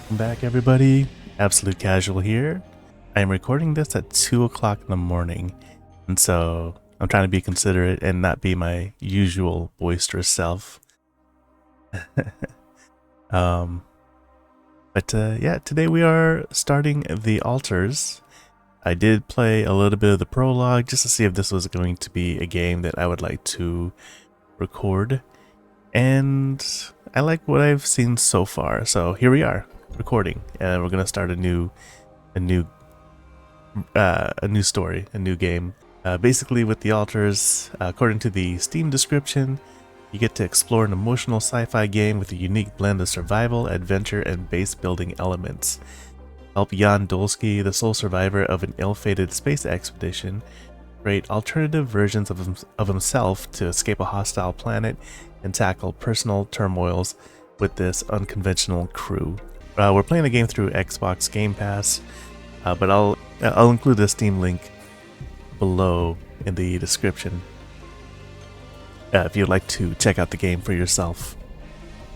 Welcome back, everybody. Absolute Casual here. I am recording this at 2 o'clock in the morning, and so I'm trying to be considerate and not be my usual boisterous self. um, but yeah, today we are starting the altars. I did play a little bit of the prologue just to see if this was going to be a game that I would like to record, and I like what I've seen so far. So here we are, recording, and we're gonna start a new story, a new game. Basically, with the altars, according to the Steam description, you get to explore an emotional sci-fi game with a unique blend of survival, adventure, and base building elements. Help Jan Dolsky, the sole survivor of an ill-fated space expedition, create alternative versions of himself to escape a hostile planet and tackle personal turmoils with this unconventional crew. We're playing the game through Xbox Game Pass, but I'll include the Steam link below in the description if you'd like to check out the game for yourself.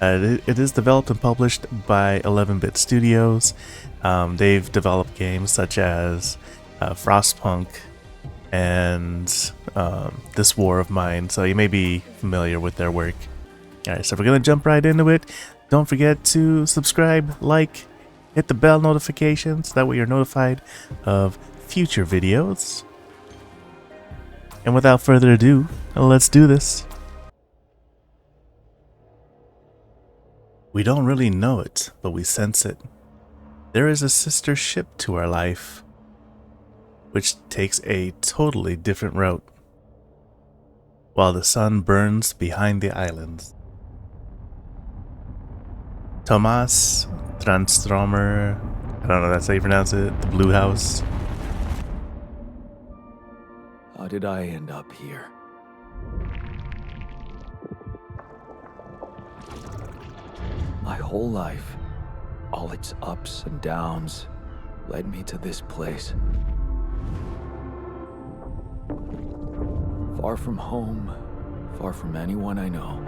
It is developed and published by 11-Bit Studios. They've developed games such as Frostpunk and This War of Mine, so you may be familiar with their work. Alright, so we're going to jump right into it. Don't forget to subscribe, like, hit the bell notifications, that way you're notified of future videos. And without further ado, let's do this. We don't really know it, but we sense it. There is a sister ship to our life, which takes a totally different route, while the sun burns behind the islands. Tomas Transtromer, I don't know, that's how you pronounce it, the Blue House. How did I end up here? My whole life, all its ups and downs, led me to this place. Far from home, far from anyone I know.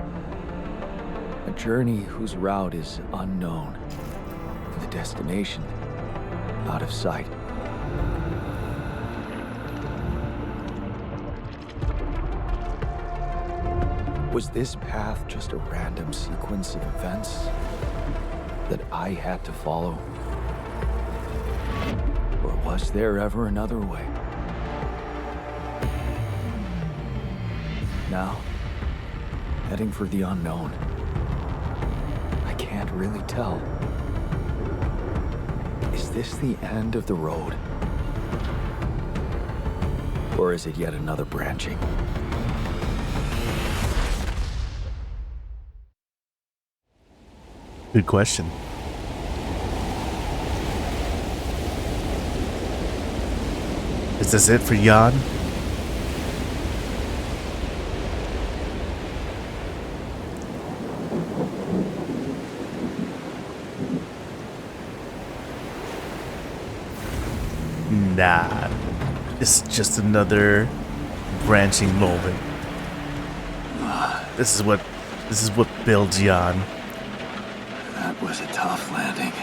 A journey whose route is unknown, and the destination out of sight. Was this path just a random sequence of events that I had to follow? Or was there ever another way? Now, heading for the unknown. I can't really tell. Is this the end of the road? Or is it yet another branching? Good question. Is this it for Jan? Nah, it's just another branching moment. This is what builds Jan. That was a tough landing.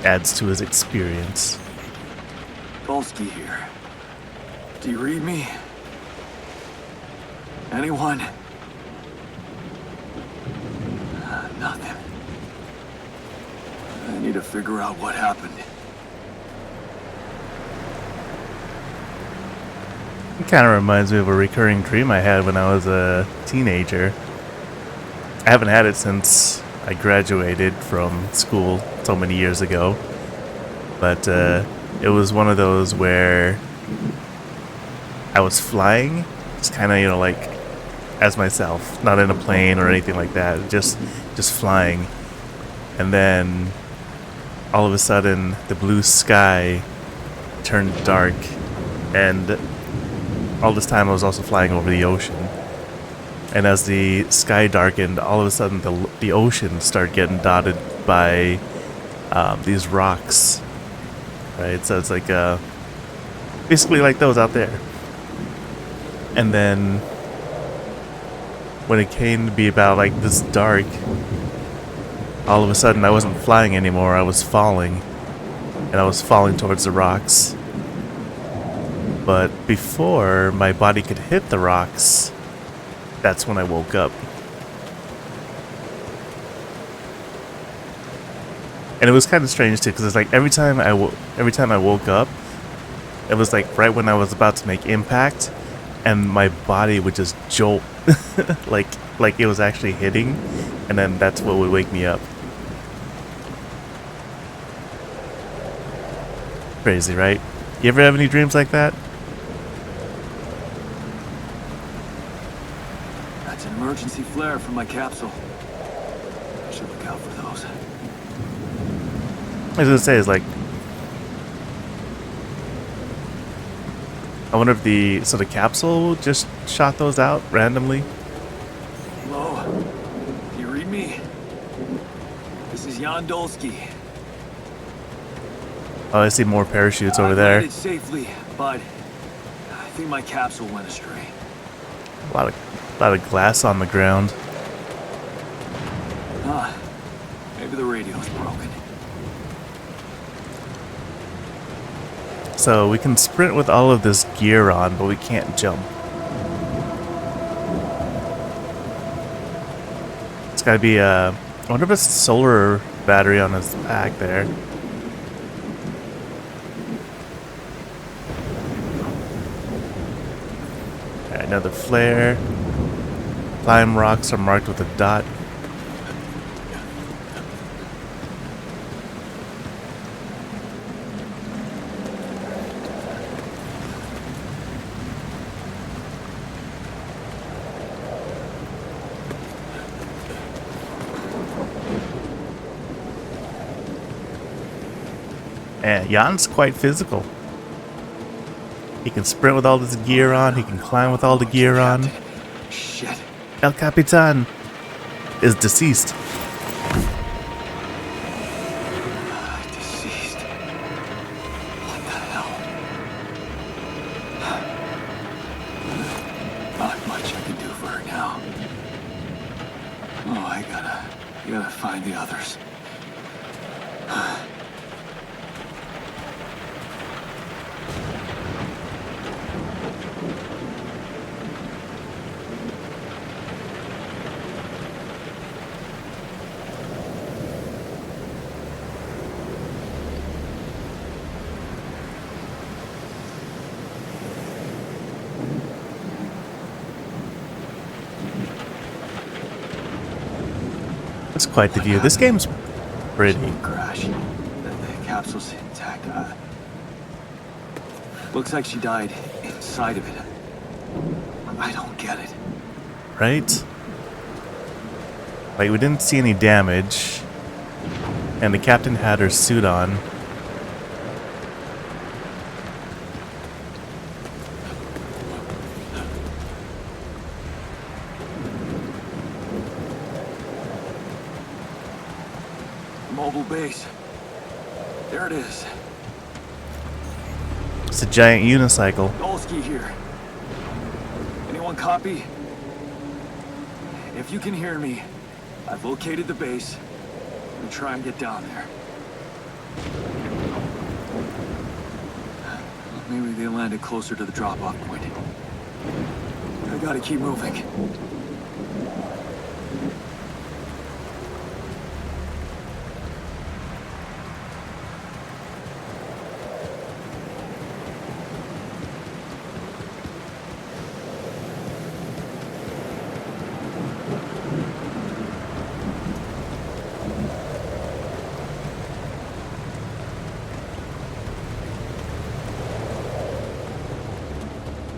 Adds to his experience. Dolsky here. Do you read me? Anyone? Nothing. I need to figure out what happened. It kind of reminds me of a recurring dream I had when I was a teenager. I haven't had it since I graduated from school so many years ago, but it was one of those where I was flying, just kind of, like as myself, not in a plane or anything like that, just flying, and then all of a sudden the blue sky turned dark, and all this time I was also flying over the ocean. And as the sky darkened, all of a sudden the ocean started getting dotted by these rocks, right? So it's like basically like those out there. And then when it came to be about like this dark, all of a sudden I wasn't flying anymore, I was falling. And I was falling towards the rocks. But before my body could hit the rocks, that's when I woke up. And it was kind of strange too, because it's like every time I woke up, it was like right when I was about to make impact, and my body would just jolt, like it was actually hitting, and then that's what would wake me up. Crazy, right? You ever have any dreams like that? That's an emergency flare from my capsule. I should look out for those. I was gonna say, is like, I wonder if the capsule just shot those out randomly. Hello? Do you read me? This is Jan Dolsky. Oh, I see more parachutes over there. I landed safely, but I think my capsule went astray. A lot of glass on the ground. Maybe the radio's broken. So we can sprint with all of this gear on, but we can't jump. It's gotta be I wonder if it's a solar battery on his back there. Alright, another flare. Climb rocks are marked with a dot. And Jan's quite physical. He can sprint with all this gear on. He can climb with all the gear on. Shit. El Capitan is deceased. Deceased. What the hell? Not much I can do for her now. Oh, I gotta find the others. It's quite the view. This game's pretty. Crash. The capsule's intact. Looks like she died inside of it. I don't get it. Right? Like, we didn't see any damage. And the captain had her suit on. Mobile base. There it is. It's a giant unicycle. Dolsky here. Anyone copy? If you can hear me, I've located the base. I'm gonna try and get down there. Maybe they landed closer to the drop-off point. I gotta keep moving.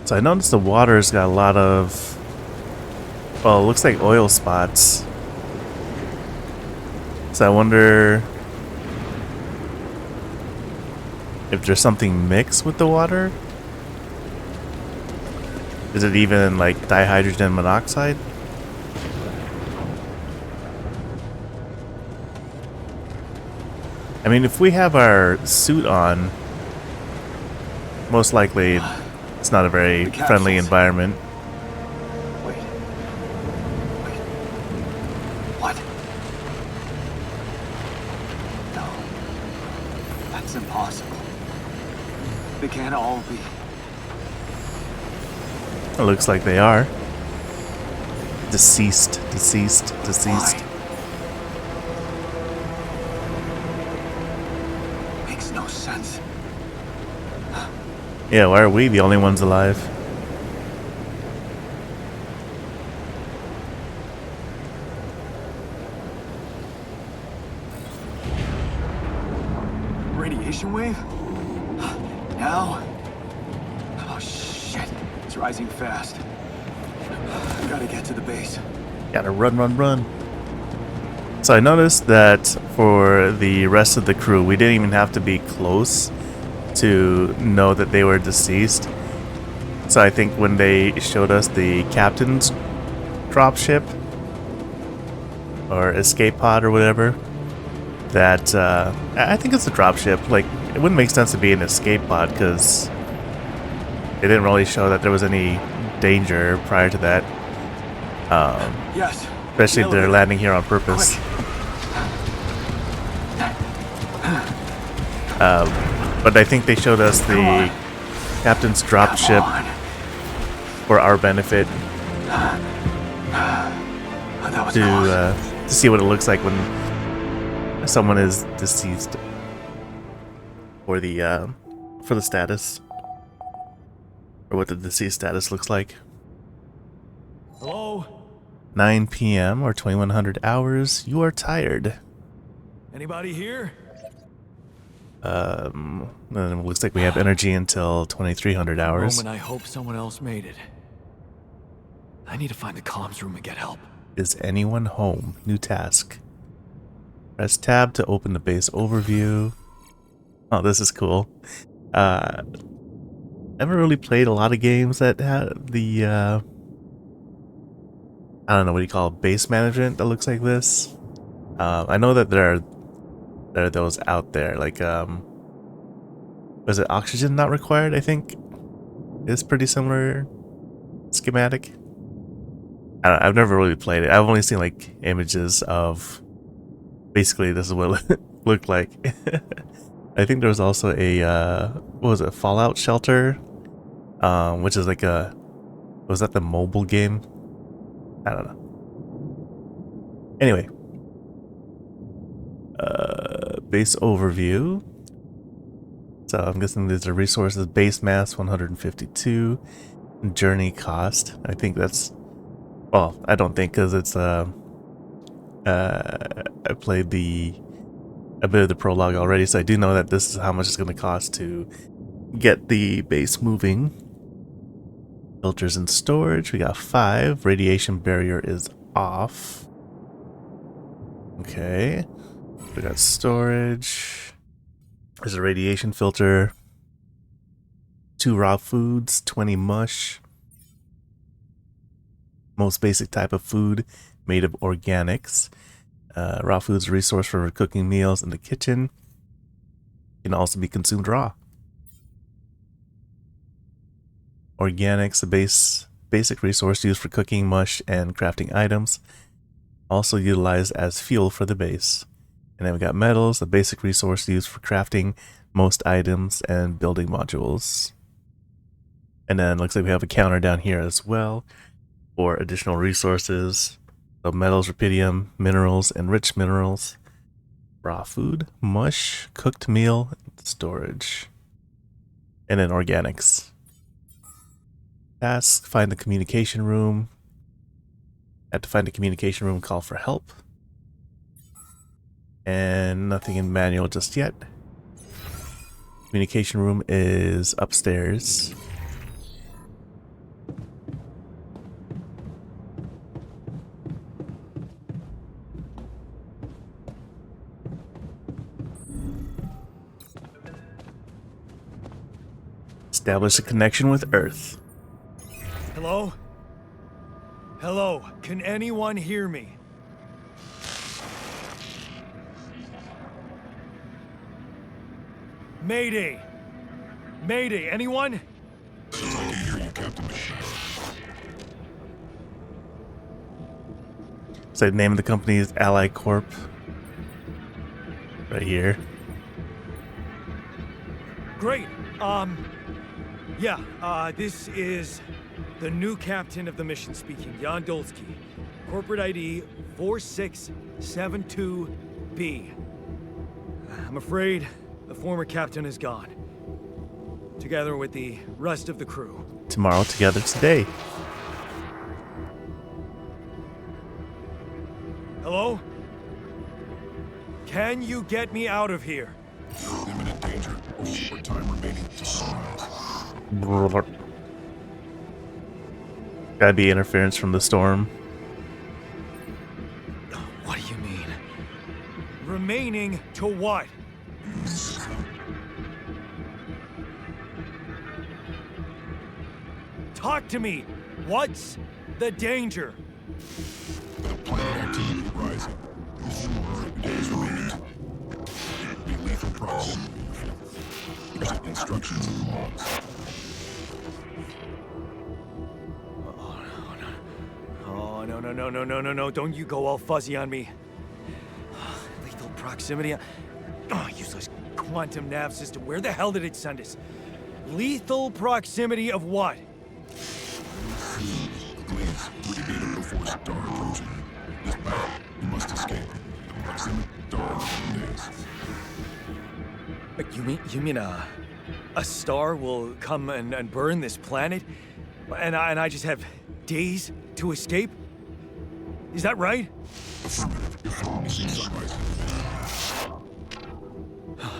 So I noticed the water's got a lot of, well, it looks like oil spots. So I wonder if there's something mixed with the water. Is it even like dihydrogen monoxide? I mean, if we have our suit on, most likely it's not a very friendly environment. Wait. What? It's impossible. They can't all be. It looks like they are. Deceased. Why? Makes no sense. Yeah, why are we the only ones alive? Radiation wave? Now? Oh shit. It's rising fast. Gotta get to the base. Gotta run. So I noticed that for the rest of the crew, we didn't even have to be close to know that they were deceased. So I think when they showed us the captain's dropship or escape pod or whatever, that I think it's a dropship. Like, it wouldn't make sense to be an escape pod because they didn't really show that there was any danger prior to that. Yes. Especially if they're landing here on purpose. But I think they showed us the captain's dropship for our benefit to see what it looks like when someone is deceased, for the status, or what the deceased status looks like. Hello? 9 p.m. or 2100 hours. You are tired. Anybody here? Then it looks like we have energy until 2300 hours. Moment I hope someone else made it. I need to find the comms room and get help. Is anyone home? New task. Press tab to open the base overview. Oh, this is cool. I haven't really played a lot of games that have the I don't know, what do you call it, base management that looks like this. I know that there are those out there, like was it oxygen not required? I think is pretty similar schematic. I don't know, I've never really played it. I've only seen like images of basically this is what it looked like. I think there was also a what was it, Fallout Shelter, which is like a, was that the mobile game? I don't know. Anyway, base overview. So I'm guessing these are resources. Base mass 152. Journey cost. I think that's, well, I don't think, because it's I played a bit of the prologue already, so I do know that this is how much it's going to cost to get the base moving. Filters and storage, we got 5. Radiation barrier is off. Okay. We got storage. There's a radiation filter. 2 raw foods, 20 mush. Most basic type of food made of organics. Raw foods, a resource for cooking meals in the kitchen. Can also be consumed raw. Organics, a basic resource used for cooking, mush, and crafting items. Also utilized as fuel for the base. And then we got metals, a basic resource used for crafting most items and building modules. And then it looks like we have a counter down here as well for additional resources. So metals, rapidium, minerals, enriched minerals, raw food, mush, cooked meal, storage. And then organics. Task, find the communication room. Had to find a communication room, call for help. And nothing in manual just yet. Communication room is upstairs. Establish a connection with Earth. Hello? Hello, can anyone hear me? Mayday! Mayday, anyone? I can hear you, Captain. So the name of the company is Ally Corp. Right here. Great. This is the new captain of the mission speaking, Jan Dolsky. Corporate ID 4672B. I'm afraid the former captain is gone, together with the rest of the crew. Tomorrow together today. Hello? Can you get me out of here? You're in imminent danger. Short time remaining to sunrise. Gotta be interference from the storm. What do you mean? Remaining to what? Talk to me! What's the danger? With a planet activity rising. 4 days remaining. Be lethal proximity. There's instructions in the logs. Oh, no. Don't you go all fuzzy on me. Lethal proximity. Oh, useless quantum nav system. Where the hell did it send us? Lethal proximity of what? Please, 3 data before star approaching. This battle, you must escape. The proximity star in days. You mean a star will come and burn this planet? And I just have days to escape? Is that right? Affirmative. You see sunrise.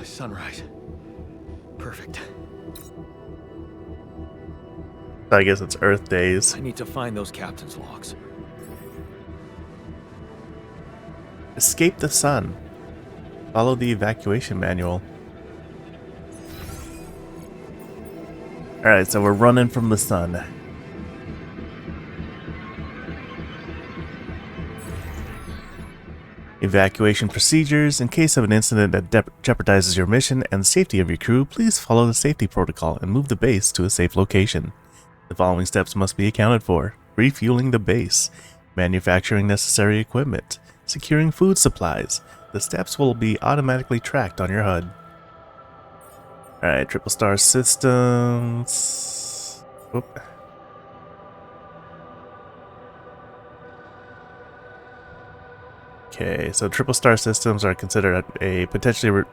Sunrise. Perfect. I guess it's Earth days. I need to find those captain's logs. Escape the sun. Follow the evacuation manual. Alright, so we're running from the sun. Evacuation procedures. In case of an incident that jeopardizes your mission and the safety of your crew, please follow the safety protocol and move the base to a safe location. The following steps must be accounted for: refueling the base, manufacturing necessary equipment, securing food supplies. The steps will be automatically tracked on your HUD. Alright, triple star systems. Oop. Okay, so triple star systems are considered considered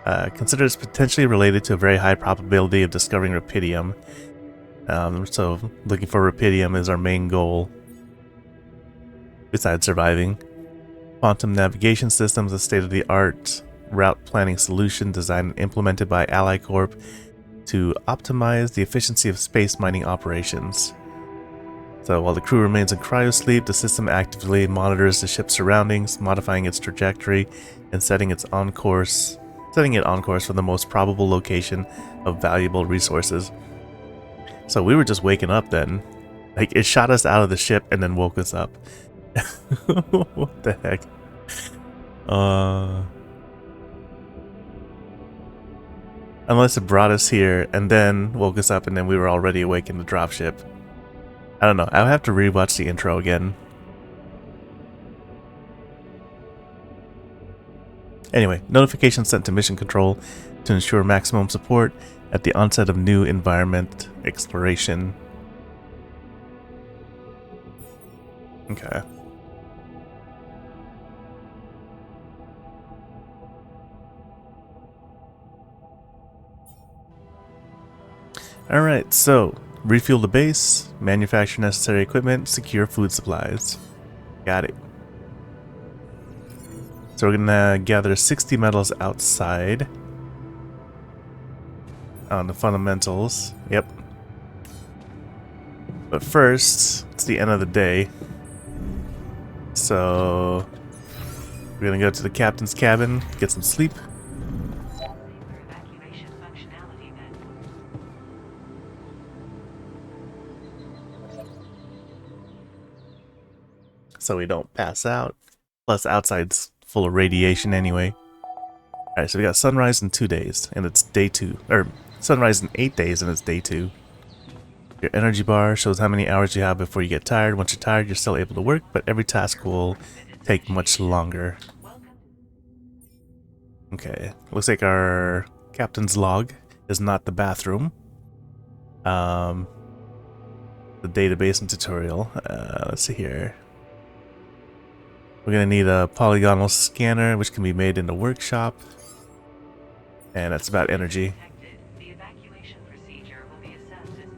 as potentially related to a very high probability of discovering Rapidium. So looking for Rapidium is our main goal, besides surviving. Quantum navigation systems, a state-of-the-art route planning solution designed and implemented by Ally Corp to optimize the efficiency of space mining operations. So while the crew remains in cryosleep, the system actively monitors the ship's surroundings, modifying its trajectory and setting it on course for the most probable location of valuable resources. So we were just waking up then. Like, it shot us out of the ship and then woke us up. What the heck? Unless it brought us here and then woke us up and then we were already awake in the dropship. I don't know. I'll have to rewatch the intro again. Anyway, notification sent to Mission Control to ensure maximum support at the onset of new environment exploration. Okay. Alright, so refuel the base, manufacture necessary equipment, secure food supplies. Got it. So we're gonna gather 60 metals outside on the fundamentals. Yep. But first, it's the end of the day. So we're gonna go to the captain's cabin, get some sleep. So we don't pass out. Plus, outside's full of radiation anyway. Alright, so we got sunrise in 2 days, and it's day 2. Or, sunrise in 8 days, and it's day 2. Your energy bar shows how many hours you have before you get tired. Once you're tired, you're still able to work, but every task will take much longer. Okay, looks like our captain's log is not the bathroom. The database and tutorial. Let's see here. We're gonna need a polygonal scanner, which can be made in the workshop. And that's about energy. The evacuation procedure will be assessed as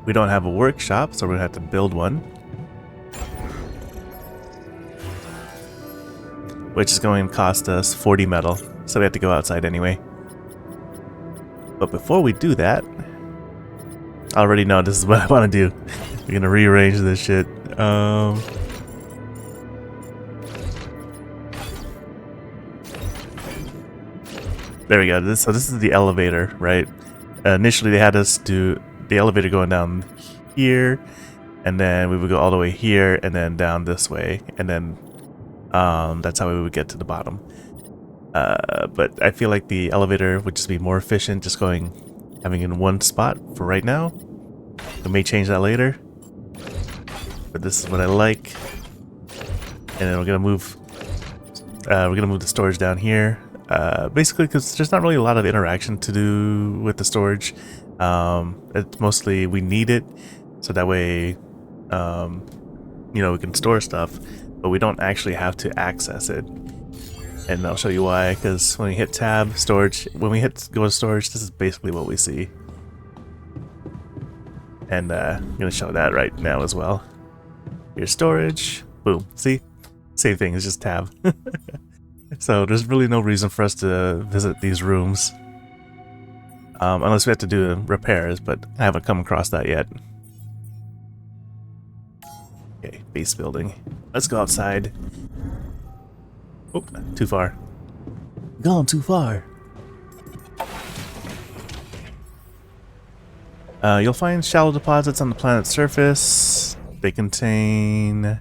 We don't have a workshop, so we're gonna have to build one. Which is going to cost us 40 metal, so we have to go outside anyway. But before we do that, I already know this is what I want to do. We're gonna rearrange this shit. There we go. So this is the elevator, right? Initially, they had us do the elevator going down here, and then we would go all the way here, and then down this way, and then that's how we would get to the bottom. But I feel like the elevator would just be more efficient, just having in one spot for right now. We may change that later, but this is what I like. And then we're gonna move the storage down here. Basically, because there's not really a lot of interaction to do with the storage. It's mostly we need it, so that way, we can store stuff, but we don't actually have to access it. And I'll show you why. Because when we hit tab storage, when we go to storage, this is basically what we see. And I'm gonna show that right now as well. Here's storage. Boom. See, same thing. It's just tab. So there's really no reason for us to visit these rooms. Unless we have to do repairs, but I haven't come across that yet. Okay, base building. Let's go outside. Oh, too far. Gone too far. You'll find shallow deposits on the planet's surface. They contain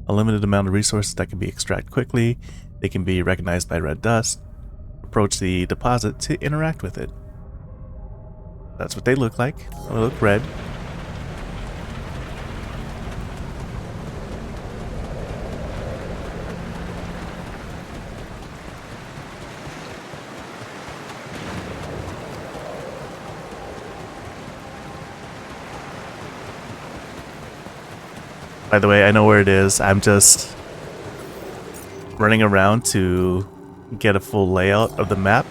a limited amount of resources that can be extracted quickly. They can be recognized by red dust. Approach the deposit to interact with it. That's what they look like. They look red. By the way, I know where it is. I'm just running around to get a full layout of the map.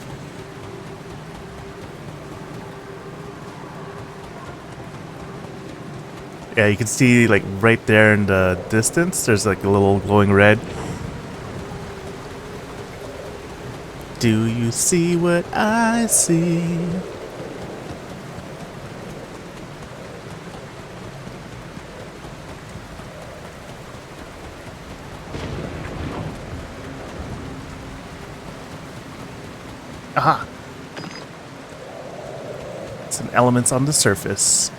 Yeah, you can see like right there in the distance, there's like a little glowing red. Do you see what I see? Aha! Some elements on the surface.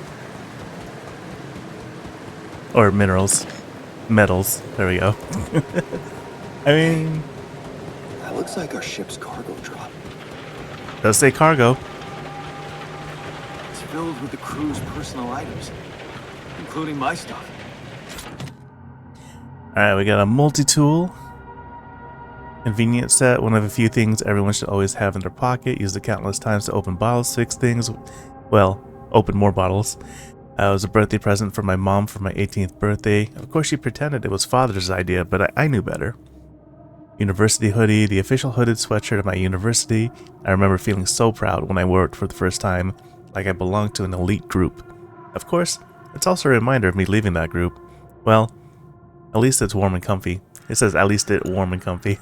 Or minerals. Metals. There we go. I mean... That looks like our ship's cargo drop. Does say cargo. It's filled with the crew's personal items, including my stuff. Alright, we got a multi-tool. Convenient set, one of a few things everyone should always have in their pocket. Used it countless times to open bottles, fix things. Well, open more bottles. It was a birthday present for my mom for my 18th birthday. Of course, she pretended it was Father's idea, but I knew better. University hoodie, the official hooded sweatshirt of my university. I remember feeling so proud when I wore it for the first time, like I belonged to an elite group. Of course, it's also a reminder of me leaving that group. Well, at least it's warm and comfy. It says at least it's warm and comfy.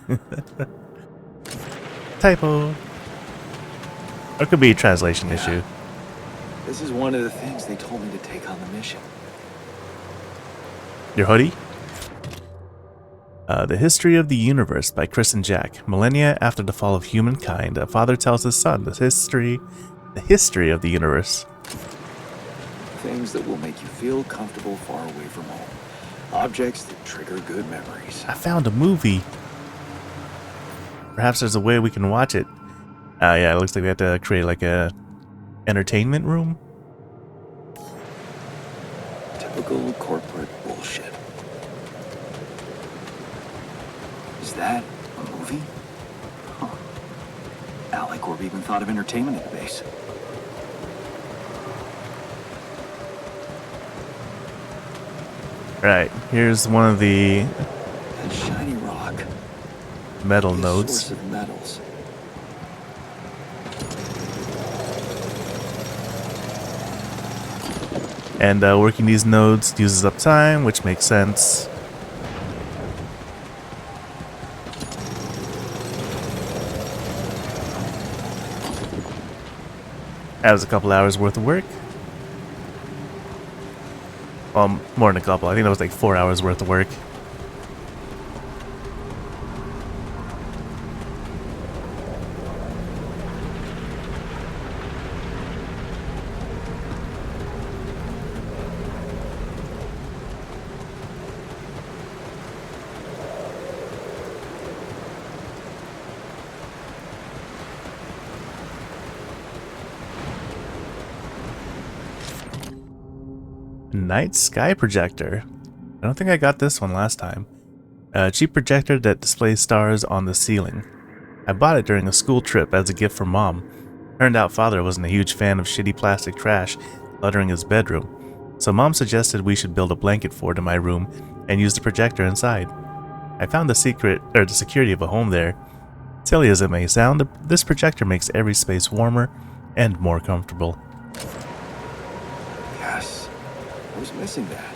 Typo. Or it could be a translation issue. This is one of the things they told me to take on the mission. Your hoodie? The History of the Universe by Chris and Jack. Millennia after the fall of humankind, a father tells his son the history of the universe. Things that will make you feel comfortable far away from home. Objects that trigger good memories. I found a movie. Perhaps there's a way we can watch it. Yeah, it looks like we have to create like a entertainment room. Typical corporate bullshit. Is that a movie? Huh. AliCorp even thought of entertainment at the base. Right, here's one of the That shiny rock. metal The nodes. source of metals. And working these nodes uses up time, which makes sense. That was a couple hours worth of work. Well, more than a couple. I think that was like 4 hours worth of work. Night sky projector. I don't think I got this one last time. A cheap projector that displays stars on the ceiling. I bought it during a school trip as a gift from Mom. Turned out Father wasn't a huge fan of shitty plastic trash cluttering his bedroom, so Mom suggested we should build a blanket fort in my room and use the projector inside. I found the security of a home there. Silly as it may sound, this projector makes every space warmer and more comfortable. Yes. I was missing that.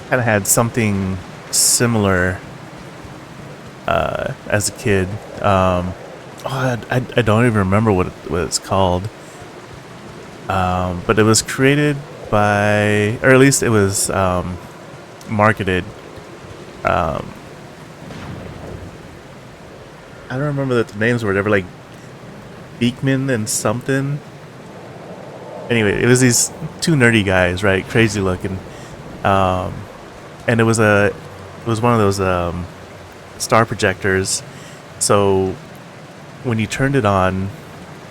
Kind of had something similar as a kid. I don't even remember what it's called. But it was created by, or at least it was marketed. I don't remember what the names were. They were like Beekman and something. Anyway, it was these two nerdy guys, right? Crazy looking. And it was one of those star projectors. So when you turned it on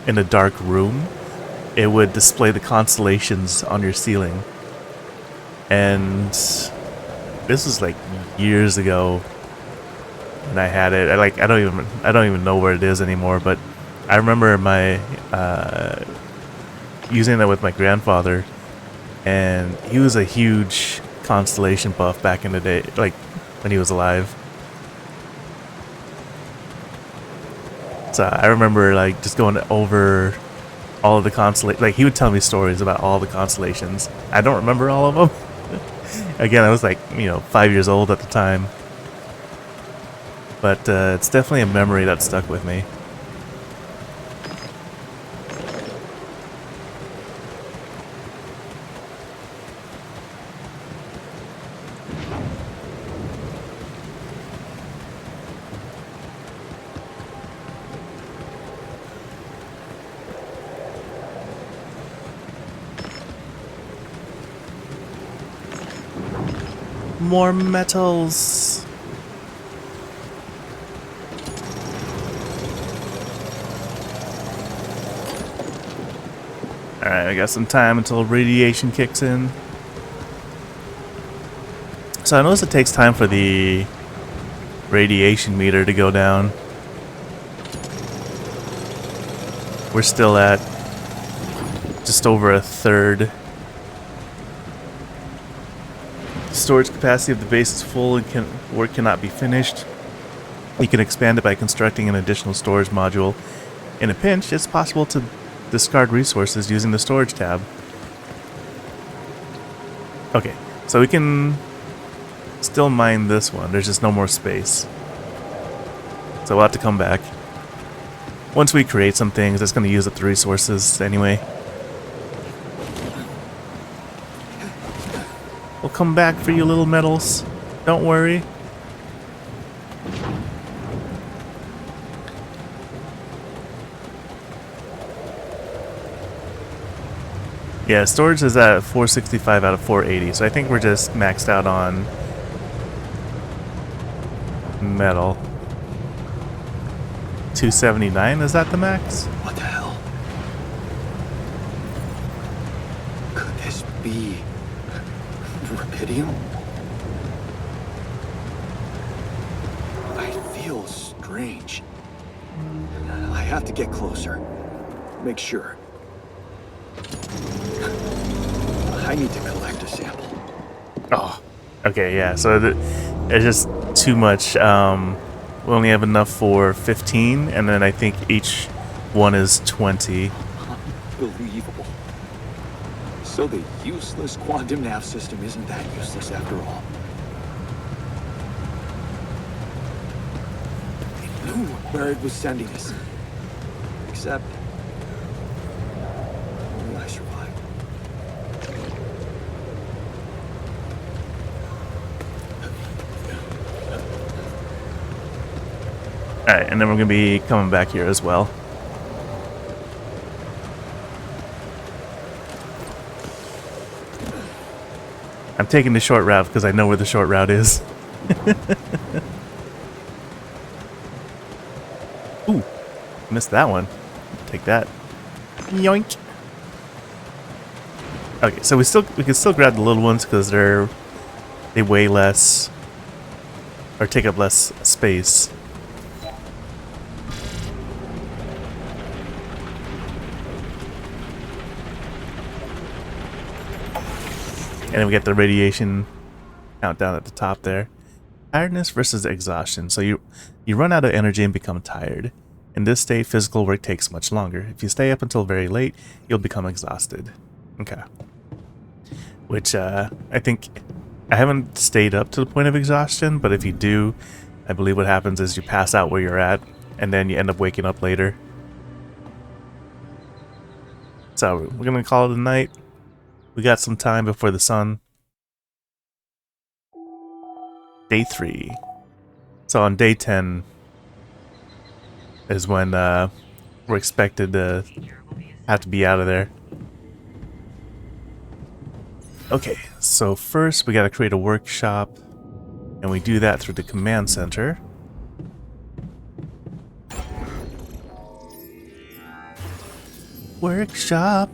in a dark room, it would display the constellations on your ceiling. And this was like years ago when I had it. I don't even know where it is anymore, but I remember my using it with my grandfather, and he was a huge constellation buff back in the day, like when he was alive. So I remember like just going over all of the constellations. Like he would tell me stories about all the constellations. I don't remember all of them. Again, I was like 5 years old at the time, but it's definitely a memory that stuck with me. More metals. Alright, I got some time until radiation kicks in. So I noticed it takes time for the radiation meter to go down. We're still at just over a third. Storage capacity of the base is full and work cannot be finished. You can expand it by constructing an additional storage module. In a pinch, it's possible to discard resources using the storage tab. Okay, so we can still mine this one. There's just no more space. So we'll have to come back. Once we create some things, it's going to use up the resources anyway. We'll come back for you little metals. Don't worry. Yeah, storage is at 465 out of 480, so I think we're just maxed out on metal. 279, is that the max? What the hell? Could this be Rapidium? I feel strange. I have to get closer. Make sure. I need to collect a sample. Oh, okay, yeah. So it's just too much. We only have enough for 15, and then I think each one is 20. Unbelievable. So the useless quantum nav system isn't that useless after all. It knew where it was sending us. Except... only I survived. Alright, and then we're going to be coming back here as well. I'm taking the short route because I know where the short route is. Ooh, missed that one. Take that. Yoink. Okay, so we can still grab the little ones because they weigh less or take up less space. And then we get the radiation countdown at the top there. Tiredness versus exhaustion. So you run out of energy and become tired. In this state, physical work takes much longer. If you stay up until very late, you'll become exhausted. Okay. Which, I think... I haven't stayed up to the point of exhaustion, but if you do, I believe what happens is you pass out where you're at, and then you end up waking up later. So, we're gonna call it a night. We got some time before the sun. Day 3. So on day 10 is when we're expected to have to be out of there. Okay, so first we gotta create a workshop, and we do that through the command center. Workshop.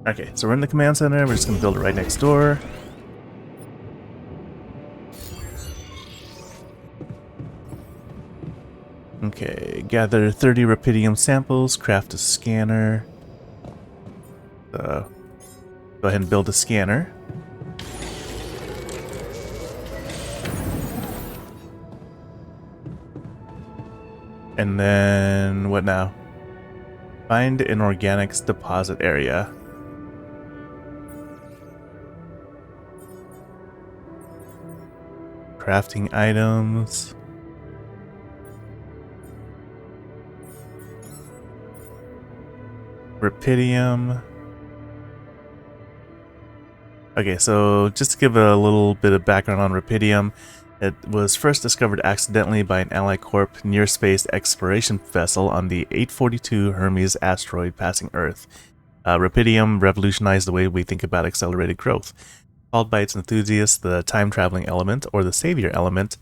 Okay, so we're in the command center. We're just gonna build it right next door. Okay, gather 30 Rapidium samples, craft a scanner. Go ahead and build a scanner. And then, what now? Find an organics deposit area. Crafting items. Rapidium. Okay, so just to give a little bit of background on Rapidium, it was first discovered accidentally by an Ally Corp near-space exploration vessel on the 842 Hermes asteroid passing Earth. Rapidium revolutionized the way we think about accelerated growth. Called by its enthusiasts the time-traveling element, or the savior element,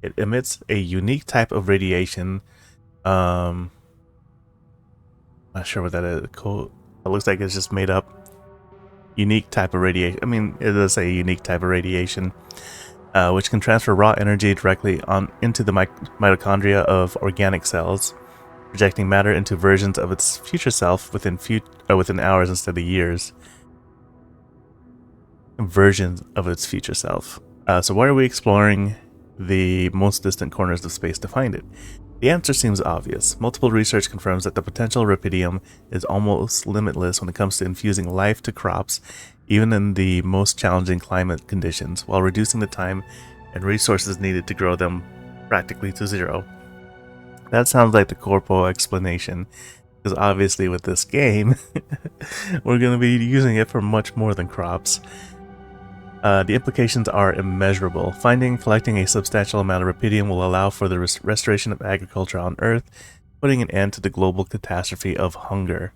it emits a unique type of radiation. Not sure what that is. Cool. It looks like it's just made up. Unique type of radiation. I mean, it does say unique type of radiation, which can transfer raw energy directly into the mitochondria of organic cells, projecting matter into versions of its future self within hours instead of years. Versions of its future self. So why are we exploring the most distant corners of space to find it? The answer seems obvious. Multiple research confirms that the potential Rapidium is almost limitless when it comes to infusing life to crops, even in the most challenging climate conditions, while reducing the time and resources needed to grow them practically to zero. That sounds like the corpo explanation, because obviously with this game, we're going to be using it for much more than crops. The implications are immeasurable. Finding and collecting a substantial amount of Rapidium will allow for the restoration of agriculture on Earth, putting an end to the global catastrophe of hunger.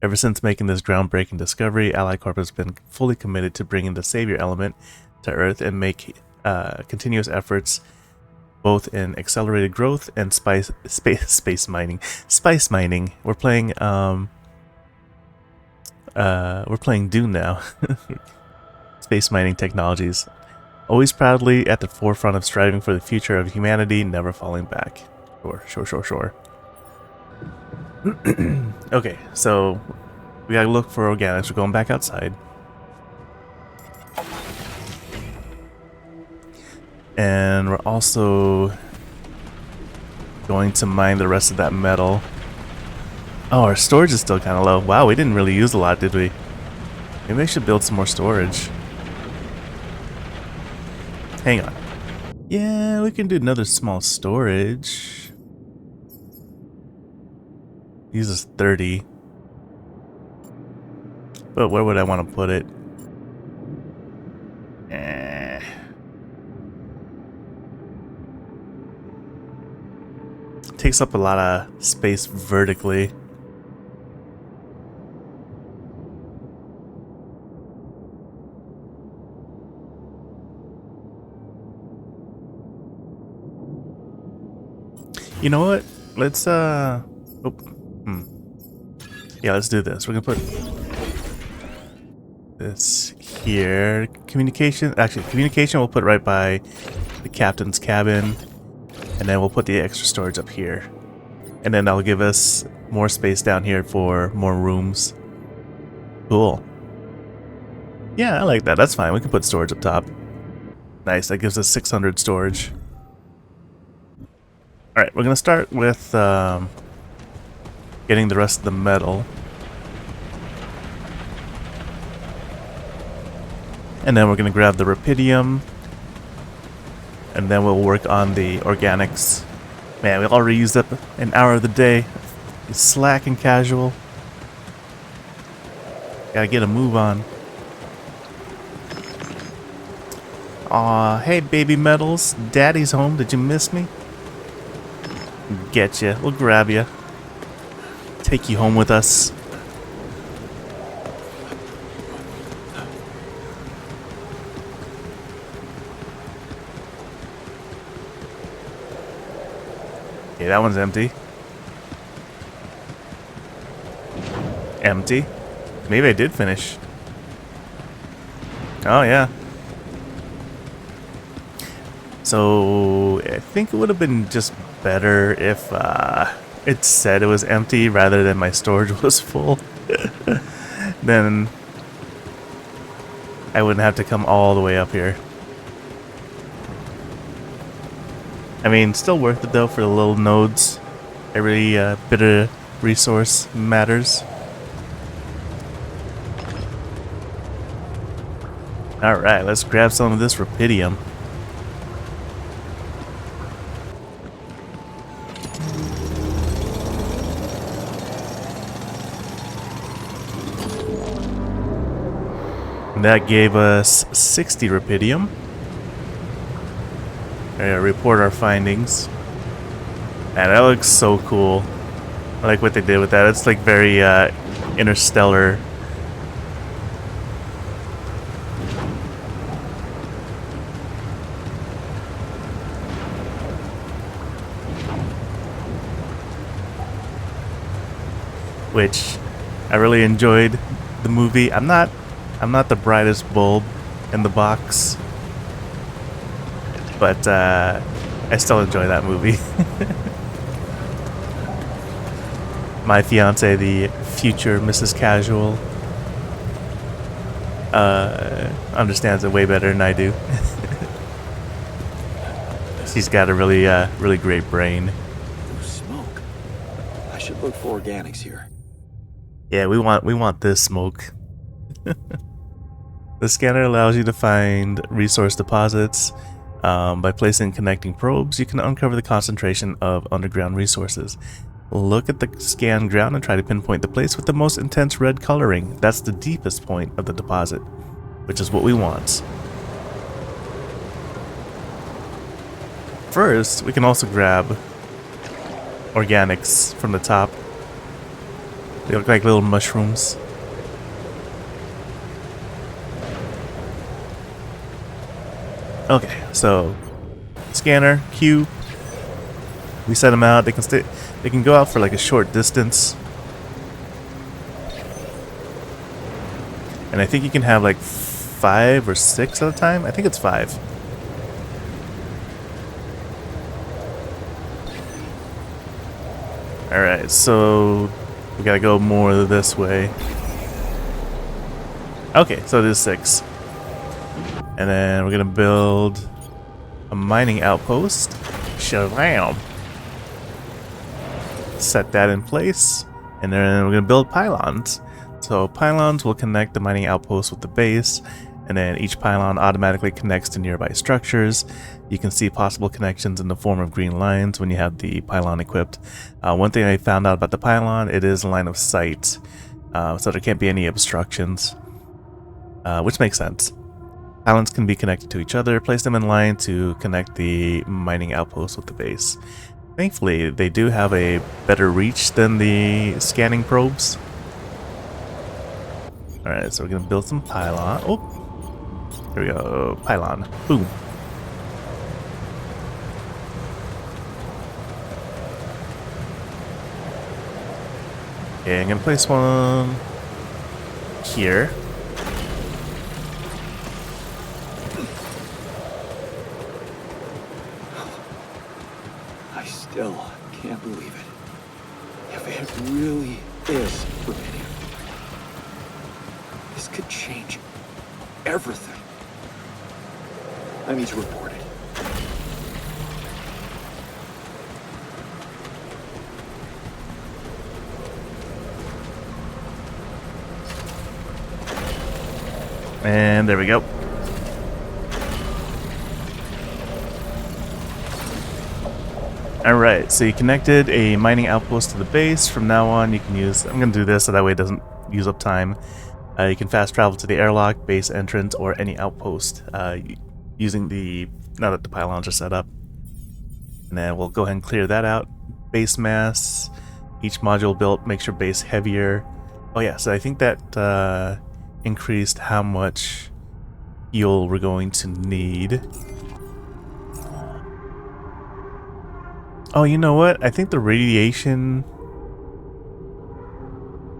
Ever since making this groundbreaking discovery, Ally Corp has been fully committed to bringing the savior element to Earth and make continuous efforts both in accelerated growth and space mining. Spice mining. We're playing Dune now. space mining technologies. Always proudly at the forefront of striving for the future of humanity, never falling back. Sure. Okay, so we gotta look for organics. We're going back outside. And we're also going to mine the rest of that metal. Oh, our storage is still kind of low. Wow, we didn't really use a lot, did we? Maybe I should build some more storage. Hang on. Yeah, we can do another small storage. Uses 30. But where would I want to put it? Takes up a lot of space vertically. You know what? Let's Yeah, let's do this. We're gonna put this here. Communication we'll put right by the captain's cabin. And then we'll put the extra storage up here. And then that'll give us more space down here for more rooms. Cool. Yeah, I like that. That's fine. We can put storage up top. Nice. That gives us 600 storage. Alright, we're going to start with getting the rest of the metal. And then we're going to grab the Rapidium. And then we'll work on the organics. Man, we already used up an hour of the day. It's slack and casual. Gotta get a move on. Aw, hey baby metals. Daddy's home. Did you miss me? Getcha. We'll grab you. Take you home with us. Okay, that one's empty. Empty. Maybe I did finish. Oh, yeah. So, I think it would have been just better if it said it was empty rather than my storage was full. Then I wouldn't have to come all the way up here. I mean, still worth it though for the little nodes. Every bit of resource matters. Alright, let's grab some of this Rapidium. And that gave us 60 Rapidium. Report our findings. And that looks so cool. I like what they did with that. It's like very interstellar. Which I really enjoyed the movie. I'm not the brightest bulb in the box. But I still enjoy that movie. My fiance, the future Mrs. Casual, understands it way better than I do. She's got a really great brain. There's smoke. I should look for organics here. Yeah, we want this smoke. The scanner allows you to find resource deposits. By placing connecting probes, you can uncover the concentration of underground resources. Look at the scanned ground and try to pinpoint the place with the most intense red coloring. That's the deepest point of the deposit, which is what we want. First, we can also grab organics from the top. They look like little mushrooms. Okay, so scanner, Q. We set them out. They can stay. They can go out for like a short distance, and I think you can have like 5 or 6 at a time. I think it's 5. Alright, so we gotta go more this way. Okay, so it is 6. And then we're gonna build a mining outpost. Shabam! Set that in place. And then we're gonna build pylons. So pylons will connect the mining outpost with the base, and then each pylon automatically connects to nearby structures. You can see possible connections in the form of green lines when you have the pylon equipped. One thing I found out about the pylon, it is a line of sight, so there can't be any obstructions, which makes sense. Pylons can be connected to each other. Place them in line to connect the mining outpost with the base. Thankfully, they do have a better reach than the scanning probes. Alright, so we're gonna build some pylon. Oh! Here we go. Pylon. Boom. Okay, I'm gonna place one here. I still can't believe it. If it really is Rapidium, this could change everything. I need to report it. And there we go. Alright, so you connected a mining outpost to the base. From now on, you can use... I'm going to do this so that way it doesn't use up time. You can fast travel to the airlock, base entrance, or any outpost using the... now that the pylons are set up. And then we'll go ahead and clear that out. Base mass. Each module built makes your base heavier. Oh yeah, so I think that increased how much fuel we're going to need. Oh, you know what? I think the radiation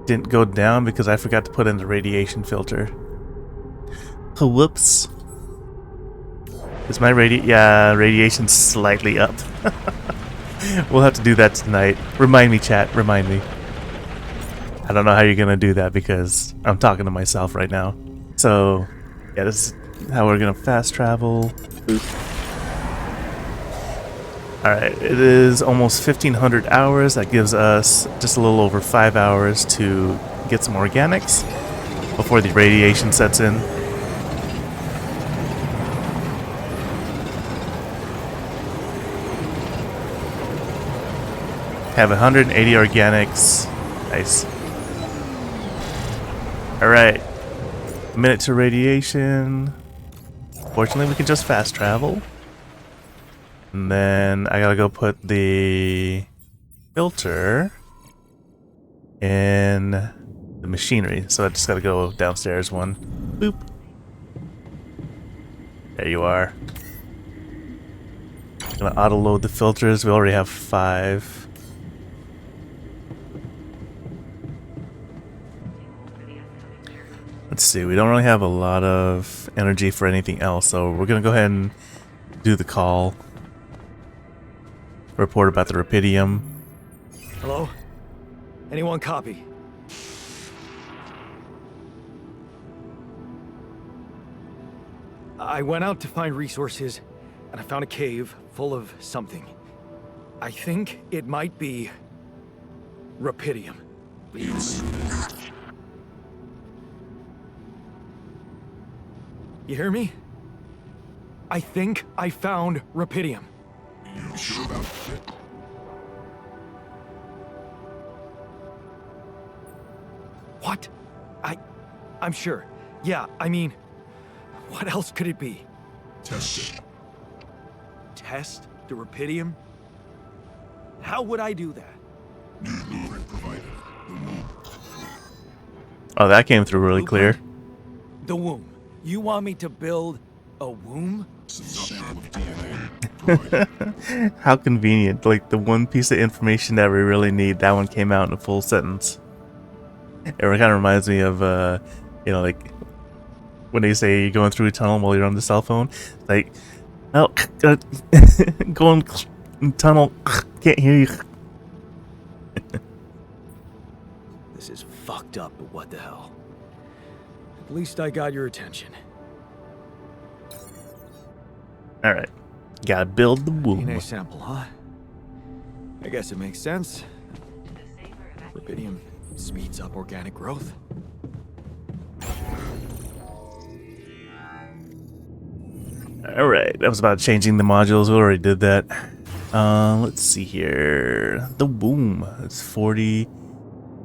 didn't go down because I forgot to put in the radiation filter. Oh, whoops. Is my radiation slightly up? We'll have to do that tonight. Remind me, chat. Remind me. I don't know how you're gonna do that because I'm talking to myself right now. So, yeah, this is how we're gonna fast travel. Oop. Alright, it is almost 1500 hours. That gives us just a little over 5 hours to get some organics before the radiation sets in. Have 180 organics. Nice. Alright. A minute to radiation. Fortunately, we can just fast travel. And then I gotta go put the filter in the machinery. So I just gotta go downstairs one. Boop. There you are. I'm gonna auto load the filters. We already have 5. Let's see, we don't really have a lot of energy for anything else, so we're gonna go ahead and do the call. Report about the Rapidium. Hello? Anyone copy? I went out to find resources, and I found a cave full of something. I think it might be Rapidium. You hear me? I think I found Rapidium. You sure about it? What? I'm sure. Yeah, I mean, what else could it be? Test it. Test the Rapidium? How would I do that? New blueprint provided. The womb. Oh, that came through really clear. The womb. You want me to build a womb? Sample of DNA. How convenient. Like, the one piece of information that we really need, that one came out in a full sentence. It kind of reminds me of, you know, like, when they say you're going through a tunnel while you're on the cell phone. Like, oh, going tunnel, can't hear you. This is fucked up, but what the hell? At least I got your attention. All right, gotta build the womb. DNA sample, huh? I guess it makes sense. Rapidium speeds up organic growth. All right, that was about changing the modules. We already did that. Let's see here. The womb. It's 40.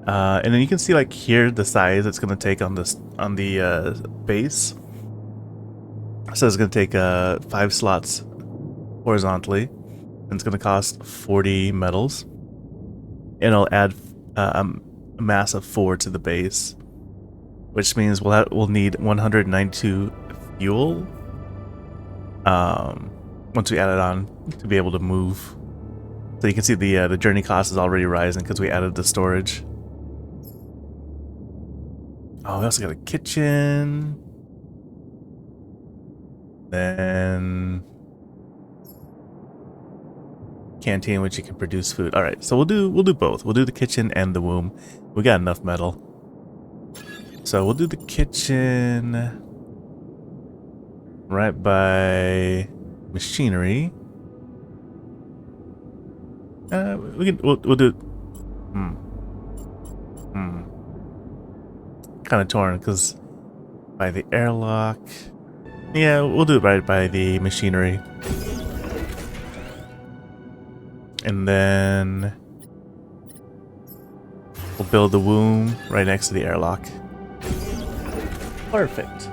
And then you can see like here the size it's gonna take on this on the base. So it's gonna take 5 slots horizontally, and it's gonna cost 40 metals. And it'll add a mass of 4 to the base, which means we'll need 192 fuel. Once we add it on to be able to move. So you can see the journey cost is already rising because we added the storage. Oh, we also got a kitchen. Then canteen, which you can produce food. All right, so we'll do both. We'll do the kitchen and the womb. We got enough metal, so we'll do the kitchen right by machinery. We'll do. Kind of torn because by the airlock. Yeah, we'll do it right by the machinery. And then we'll build the womb right next to the airlock. Perfect.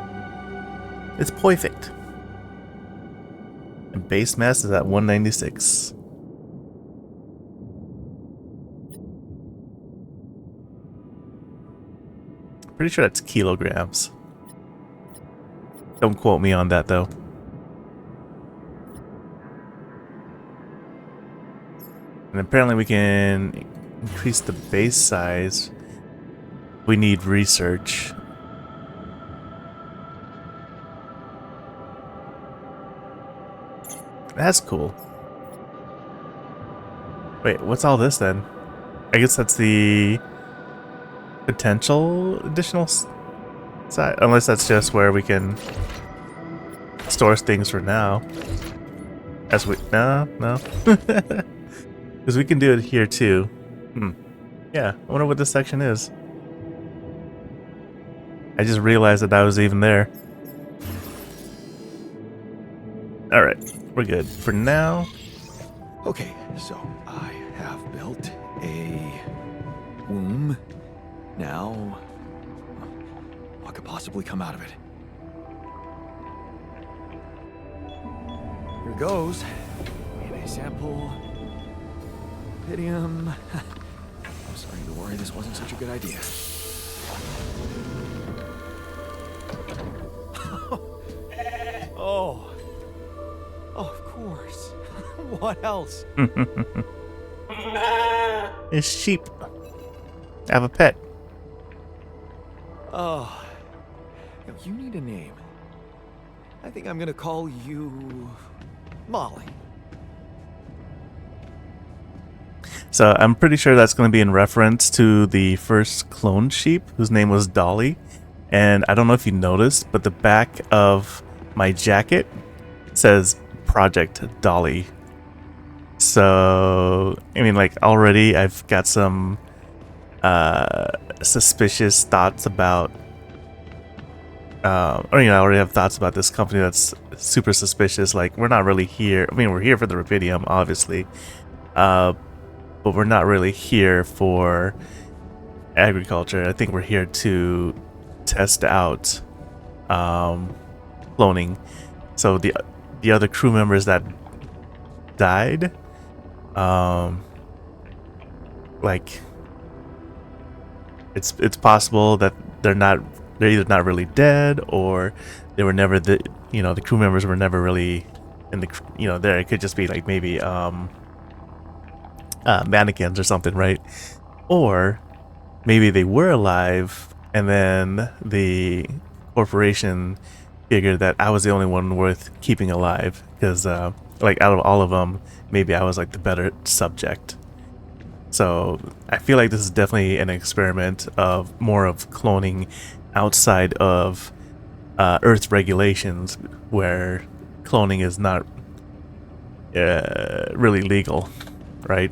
It's perfect. And base mass is at 196. Pretty sure that's kilograms. Don't quote me on that though. And apparently we can increase the base size. We need research. That's cool. Wait, what's all this then? I guess that's the potential additional side, unless that's just where we can store things for now. As we no, because we can do it here too. Yeah, I wonder what this section is. I just realized that was even there. All right, we're good for now. Okay, so I have built a womb. Now, what could possibly come out of it? Here goes. DNA sample. Rapidium. I'm starting to worry this wasn't such a good idea. Oh. Oh, of course. What else? It's sheep. I have a pet. Oh. Now, you need a name. I think I'm gonna call you Molly. So I'm pretty sure that's going to be in reference to the first cloned sheep, whose name was Dolly. And I don't know if you noticed, but the back of my jacket says Project Dolly. So, I mean, like, already I've got some suspicious thoughts about, I already have thoughts about this company that's super suspicious. Like, we're not really here. I mean, we're here for the Rapidium, obviously. But we're not really here for agriculture. I think we're here to test out cloning. So the other crew members that died, like, it's possible that they're either not really dead, or they were never the crew members were never really in the there. It could just be like maybe mannequins or something, right? Or maybe they were alive and then the corporation figured that I was the only one worth keeping alive because, like, out of all of them, maybe I was like the better subject. So I feel like this is definitely an experiment of more of cloning outside of Earth regulations, where cloning is not really legal, right?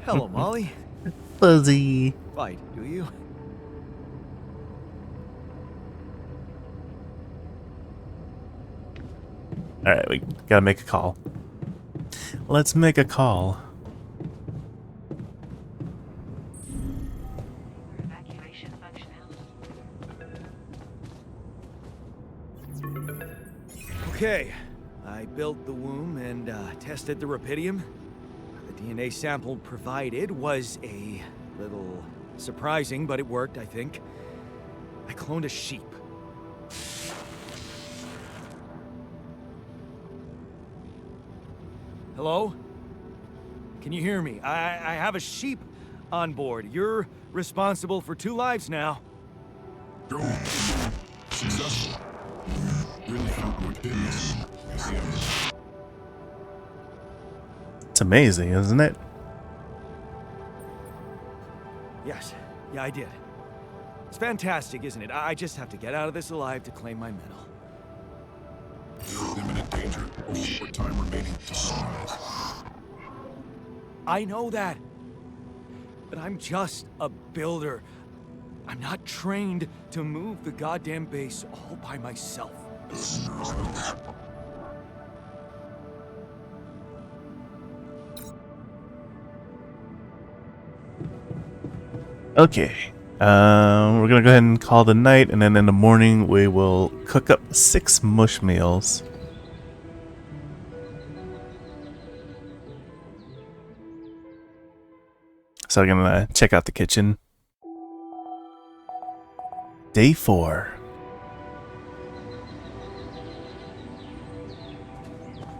Hello, Molly. Fuzzy. Right, do you? Alright, we gotta make a call. Let's make a call. Evacuation functionality. Okay, I built the womb and tested the Rapidium. The DNA sample provided was a little surprising, but it worked, I think. I cloned a sheep. Hello? Can you hear me? I have a sheep on board. You're responsible for 2 lives now. Go. Successful. Really found what did this. I see him. It's amazing, isn't it? Yes. Yeah, I did. It's fantastic, isn't it? I just have to get out of this alive to claim my medal. You're in imminent danger. Only short time remaining to sunrise. I know that. But I'm just a builder. I'm not trained to move the goddamn base all by myself. Okay. We're gonna go ahead and call the night, and then in the morning we will cook up 6 mush meals. So I'm gonna check out the kitchen. Day 4.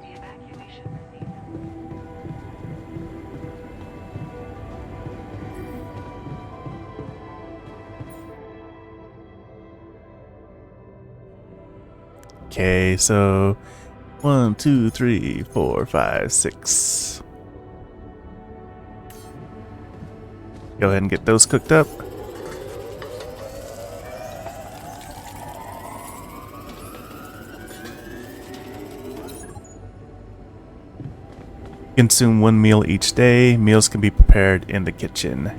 The evacuation procedure. Okay, so 1, 2, 3, 4, 5, 6. Go ahead and get those cooked up. Consume 1 meal each day. Meals can be prepared in the kitchen.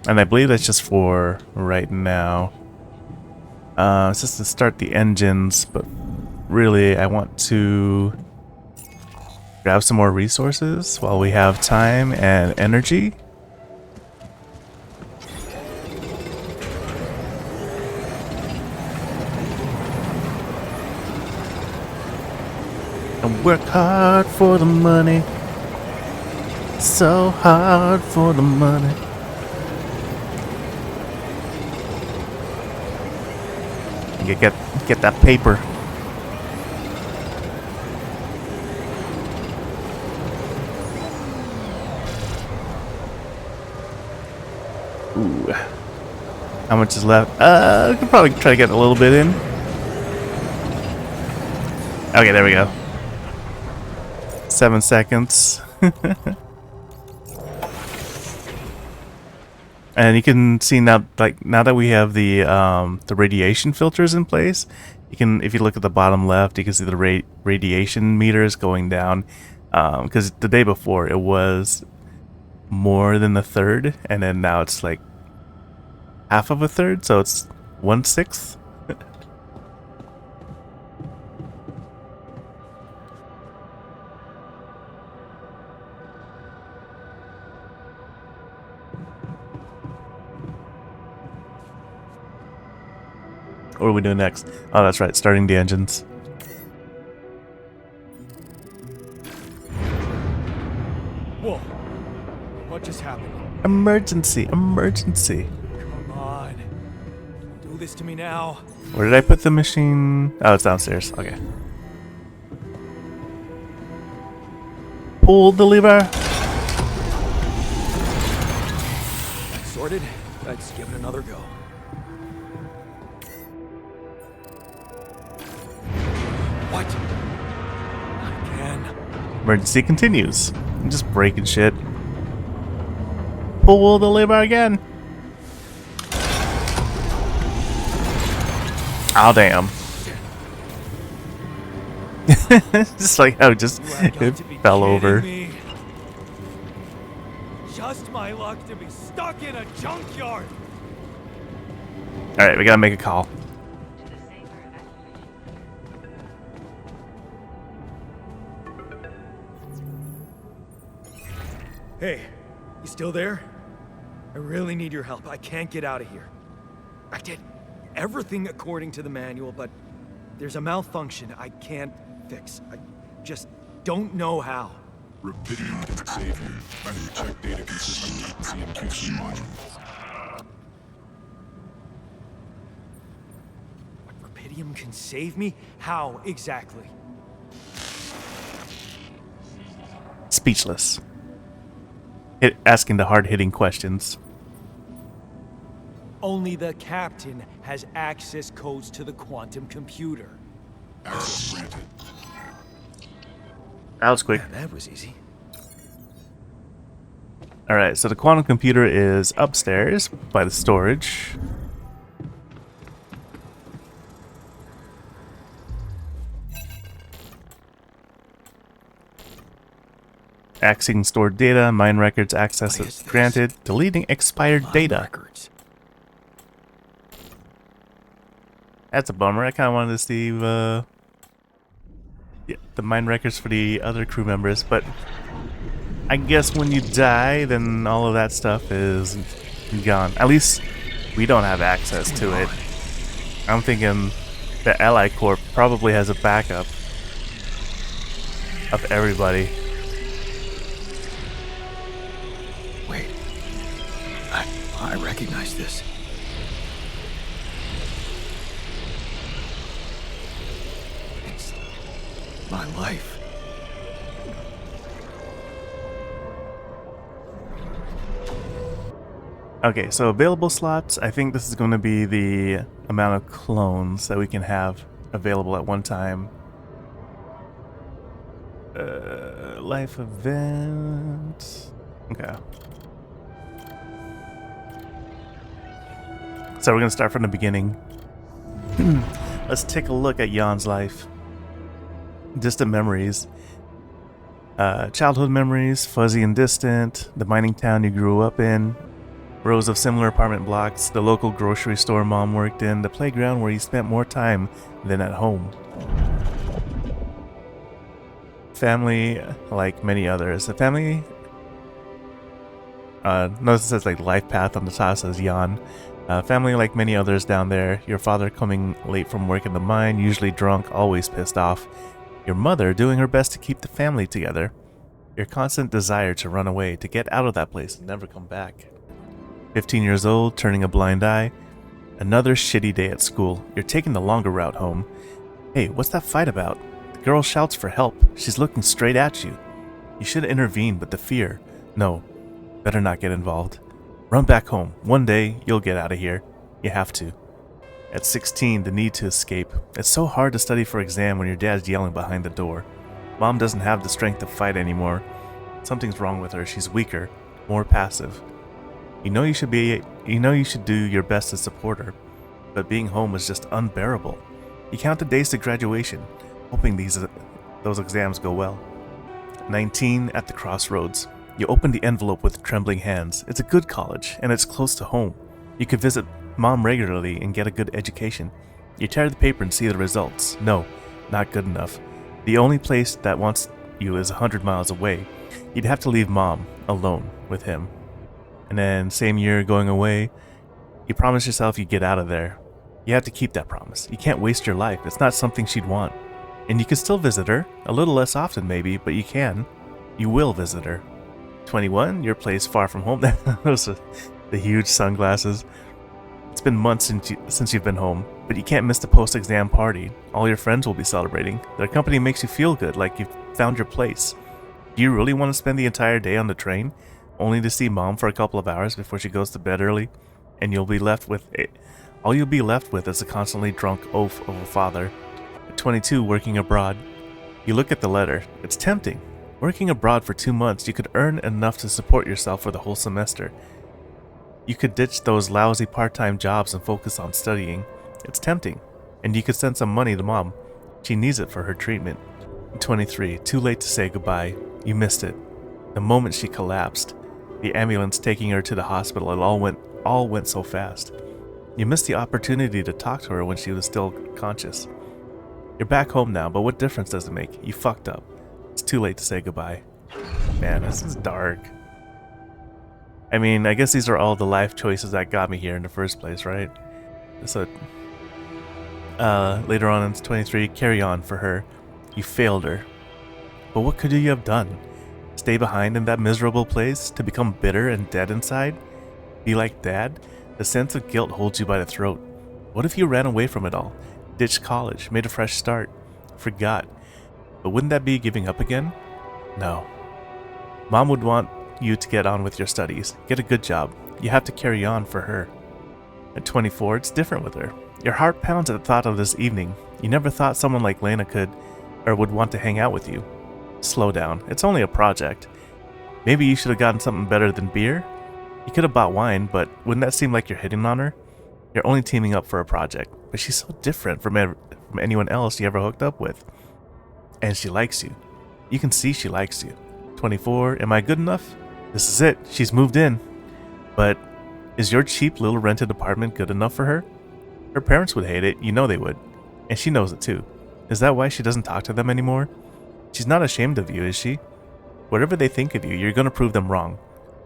And I believe that's just for right now. It's just to start the engines, but really I want to grab some more resources while we have time and energy. And work hard for the money. So hard for the money. Get that paper. Ooh. How much is left? I could probably try to get a little bit in. Okay, there we go. 7 seconds. And you can see now, like now that we have the radiation filters in place, you can, if you look at the bottom left, you can see the radiation meters going down. Because the day before it was more than a third, and then now it's like half of a third, so it's 1/6. What are we doing next? Oh, that's right, starting the engines. Whoa. What just happened? Emergency, emergency. Come on. Don't do this to me now. Where did I put the machine? Oh, it's downstairs. Okay. Pull the lever. sorted, let's give it another go. What? I can. Emergency continues. I'm just breaking shit. Pull the lever again. Oh, damn. Just like how just You have got it to be fell kidding over. me. Just my luck to be stuck in a junkyard. Alright, we gotta make a call. To the safer evacuation. Hey, you still there? I really need your help. I can't get out of here. I did everything according to the manual, but there's a malfunction I can't fix. I just don't know how. Rapidium can save you. Find your check data consistent with CMQC modules. Rapidium can save me? How exactly? Speechless. Asking the hard-hitting questions. Only the captain has access codes to the quantum computer. Access granted. That was quick. Yeah, that was easy. Alright, so the quantum computer is upstairs by the storage. Accessing stored data, mine records, access What is is this? granted, deleting expired Mine data. records. That's a bummer. I kind of wanted to see yeah, the mine records for the other crew members, but I guess when you die, then all of that stuff is gone. At least we don't have access to it. I'm thinking the Ally Corp probably has a backup of everybody. Wait. I recognize this. It's my life. Okay, so available slots, I think this is going to be the amount of clones that we can have available at one time. Life event. Okay. So we're going to start from the beginning. Let's take a look at Jan's life. Distant memories. Childhood memories, fuzzy and distant. The mining town you grew up in. Rows of similar apartment blocks, the local grocery store mom worked in, the playground where he spent more time than at home. Family, like many others. The family... notice it says like life path on the top, says Jan. Family like many others down there. Your father coming late from work in the mine, usually drunk, always pissed off. Your mother doing her best to keep the family together. Your constant desire to run away, to get out of that place and never come back. 15 years old, turning a blind eye. Another shitty day at school. You're taking the longer route home. Hey, what's that fight about? The girl shouts for help. She's looking straight at you. You should intervene, but the fear. No, better not get involved. Run back home. One day, you'll get out of here. You have to. At 16, the need to escape. It's so hard to study for exam when your dad's yelling behind the door. Mom doesn't have the strength to fight anymore. Something's wrong with her. She's weaker, more passive. You know you should do your best to support her, but being home is just unbearable. You count the days to graduation, hoping those exams go well. 19 at the crossroads. You open the envelope with trembling hands. It's a good college, and it's close to home. You could visit mom regularly and get a good education. You tear the paper and see the results. No, not good enough. The only place that wants you is 100 miles away. You'd have to leave mom alone with him. And then, same year going away, you promise yourself you'd get out of there. You have to keep that promise. You can't waste your life. It's not something she'd want. And you can still visit her, a little less often maybe, but you can. You will visit her. 21, your place far from home. Those are the huge sunglasses. It's been months since you've been home, but you can't miss the post-exam party. All your friends will be celebrating. Their company makes you feel good, like you've found your place. Do you really want to spend the entire day on the train? only to see mom for a couple of hours before she goes to bed early, and all you'll be left with is a constantly drunk oaf of a father. At 22, working abroad. You look at the letter. It's tempting. Working abroad for 2 months, you could earn enough to support yourself for the whole semester. You could ditch those lousy part-time jobs and focus on studying. It's tempting. And you could send some money to mom. She needs it for her treatment. 23, too late to say goodbye. You missed it. The moment she collapsed, the ambulance taking her to the hospital, it all went so fast. You missed the opportunity to talk to her when she was still conscious. You're back home now, but what difference does it make? You fucked up. It's too late to say goodbye. Man, this is dark. I mean, I guess these are all the life choices that got me here in the first place, right? So, later on in 23, carry on for her. You failed her. But what could you have done? Stay behind in that miserable place to become bitter and dead inside? Be like Dad? The sense of guilt holds you by the throat. What if you ran away from it all? Ditched college, made a fresh start, forgot. But wouldn't that be giving up again? No. Mom would want you to get on with your studies, get a good job. You have to carry on for her. At 24, it's different with her. Your heart pounds at the thought of this evening. You never thought someone like Lena could or would want to hang out with you. Slow down. It's only a project. Maybe you should have gotten something better than beer? You could have bought wine, but wouldn't that seem like you're hitting on her? You're only teaming up for a project, but she's so different from anyone else you ever hooked up with. And she likes you. You can see she likes you. 24, am I good enough? This is it. She's moved in. But is your cheap little rented apartment good enough for her? Her parents would hate it, you know they would. And she knows it too. Is that why she doesn't talk to them anymore? She's not ashamed of you, is she? Whatever they think of you, you're gonna prove them wrong.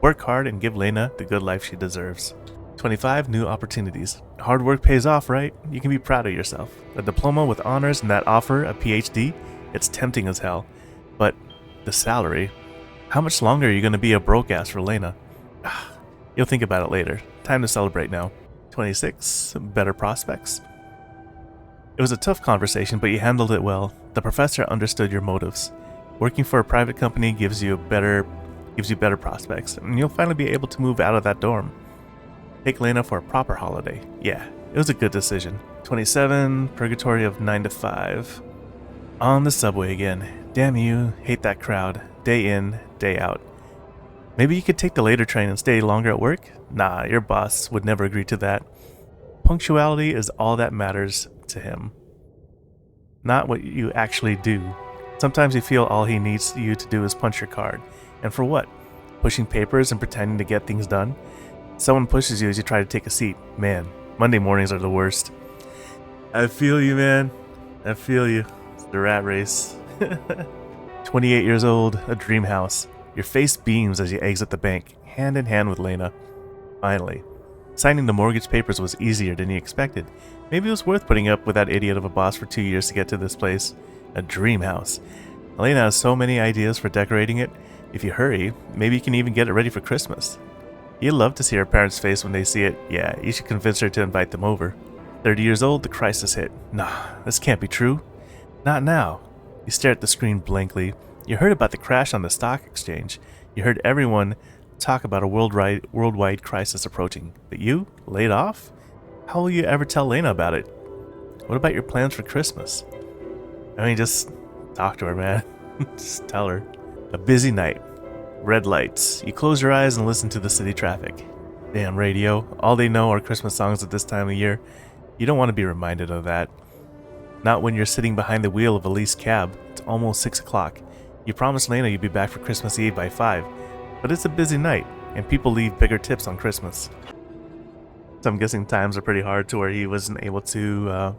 Work hard and give Lena the good life she deserves. 25 new opportunities. Hard work pays off, right? You can be proud of yourself. A diploma with honors and that offer, a PhD, it's tempting as hell. But the salary, how much longer are you going to be a broke ass for Lena? You'll think about it later. Time to celebrate now. 26, better prospects. It was a tough conversation, but you handled it well. The professor understood your motives. Working for a private company gives you better prospects, and you'll finally be able to move out of that dorm. Take Lena for a proper holiday. Yeah, it was a good decision. 27, purgatory of 9 to 5. On the subway again. Damn you, hate that crowd. Day in, day out. Maybe you could take the later train and stay longer at work? Nah, your boss would never agree to that. Punctuality is all that matters to him. Not what you actually do. Sometimes you feel all he needs you to do is punch your card. And for what? Pushing papers and pretending to get things done? Someone pushes you as you try to take a seat. Man, Monday mornings are the worst. I feel you, man. I feel you. It's the rat race. 28 years old, a dream house. Your face beams as you exit the bank, hand in hand with Lena. Finally. Signing the mortgage papers was easier than you expected. Maybe it was worth putting up with that idiot of a boss for 2 years to get to this place. A dream house. Elena has so many ideas for decorating it. If you hurry, maybe you can even get it ready for Christmas. You'd love to see her parents' face when they see it. Yeah, you should convince her to invite them over. 30 years old, the crisis hit. Nah, this can't be true. Not now. You stare at the screen blankly. You heard about the crash on the stock exchange. You heard everyone talk about a worldwide crisis approaching. But you? Laid off? How will you ever tell Lena about it? What about your plans for Christmas? I mean, just talk to her, man. Just tell her. A busy night. Red lights. You close your eyes and listen to the city traffic. Damn radio. All they know are Christmas songs at this time of year. You don't want to be reminded of that. Not when you're sitting behind the wheel of a leased cab. It's almost 6 o'clock. You promised Lena you'd be back for Christmas Eve by 5. But it's a busy night, and people leave bigger tips on Christmas. So I'm guessing times are pretty hard to where he wasn't able to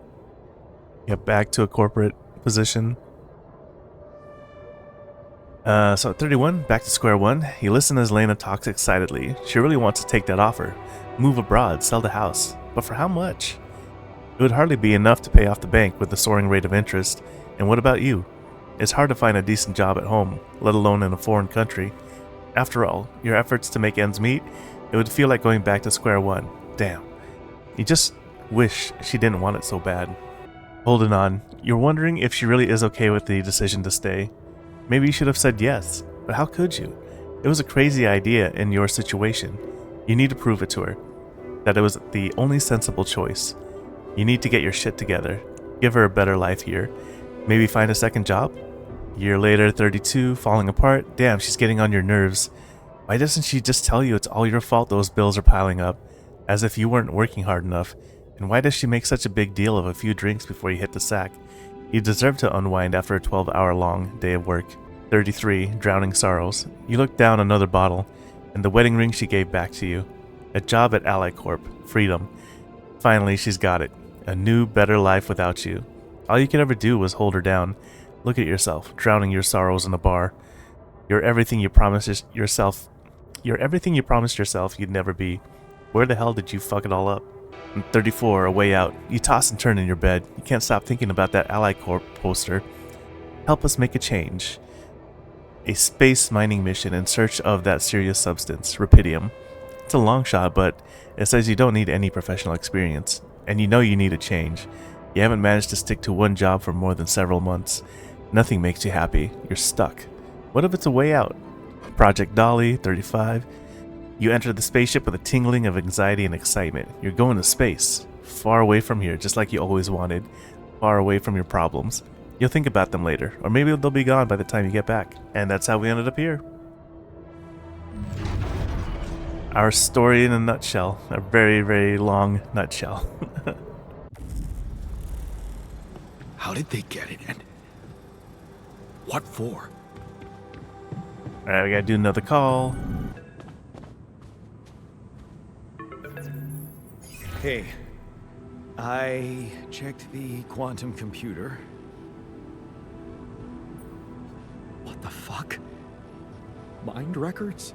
get back to a corporate position. So at 31, back to square one. You listen as Lena talks excitedly. She really wants to take that offer. Move abroad, sell the house. But for how much? It would hardly be enough to pay off the bank with the soaring rate of interest. And what about you? It's hard to find a decent job at home, let alone in a foreign country. After all, your efforts to make ends meet, it would feel like going back to square one. Damn. You just wish she didn't want it so bad. Holding on, you're wondering if she really is okay with the decision to stay. Maybe you should have said yes, but how could you? It was a crazy idea in your situation. You need to prove it to her. That it was the only sensible choice. You need to get your shit together. Give her a better life here. Maybe find a second job? Year later, 32, falling apart. Damn, she's getting on your nerves. Why doesn't she just tell you it's all your fault those bills are piling up? As if you weren't working hard enough. And why does she make such a big deal of a few drinks before you hit the sack? You deserve to unwind after a 12-hour-long day of work. 33, drowning sorrows. You look down another bottle, and the wedding ring she gave back to you. A job at Ally Corp. Freedom. Finally, she's got it. A new, better life without you. All you could ever do was hold her down. Look at yourself, drowning your sorrows in a bar. You're everything you promised yourself. You're everything you promised yourself you'd never be. Where the hell did you fuck it all up? And 34, a way out. You toss and turn in your bed. You can't stop thinking about that Ally Corp poster. Help us make a change. A space mining mission in search of that serious substance, Rapidium. It's a long shot, but it says you don't need any professional experience. And you know you need a change. You haven't managed to stick to one job for more than several months. Nothing makes you happy. You're stuck. What if it's a way out? Project Dolly, 35. You enter the spaceship with a tingling of anxiety and excitement. You're going to space. Far away from here, just like you always wanted. Far away from your problems. You'll think about them later, or maybe they'll be gone by the time you get back. And that's how we ended up here. Our story in a nutshell. A very, very long nutshell. How did they get it, and what for? Alright, we gotta do another call. Hey, I checked the quantum computer. What the fuck? Mind records?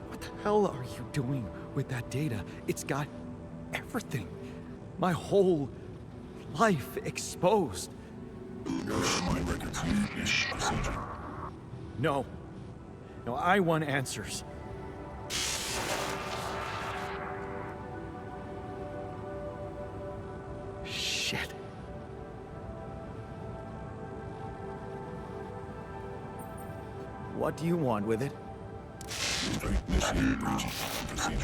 What the hell are you doing with that data? It's got everything. My whole life exposed. My records need this procedure. No. No, I want answers. Shit. What do you want with it? Initiate breaching procedure.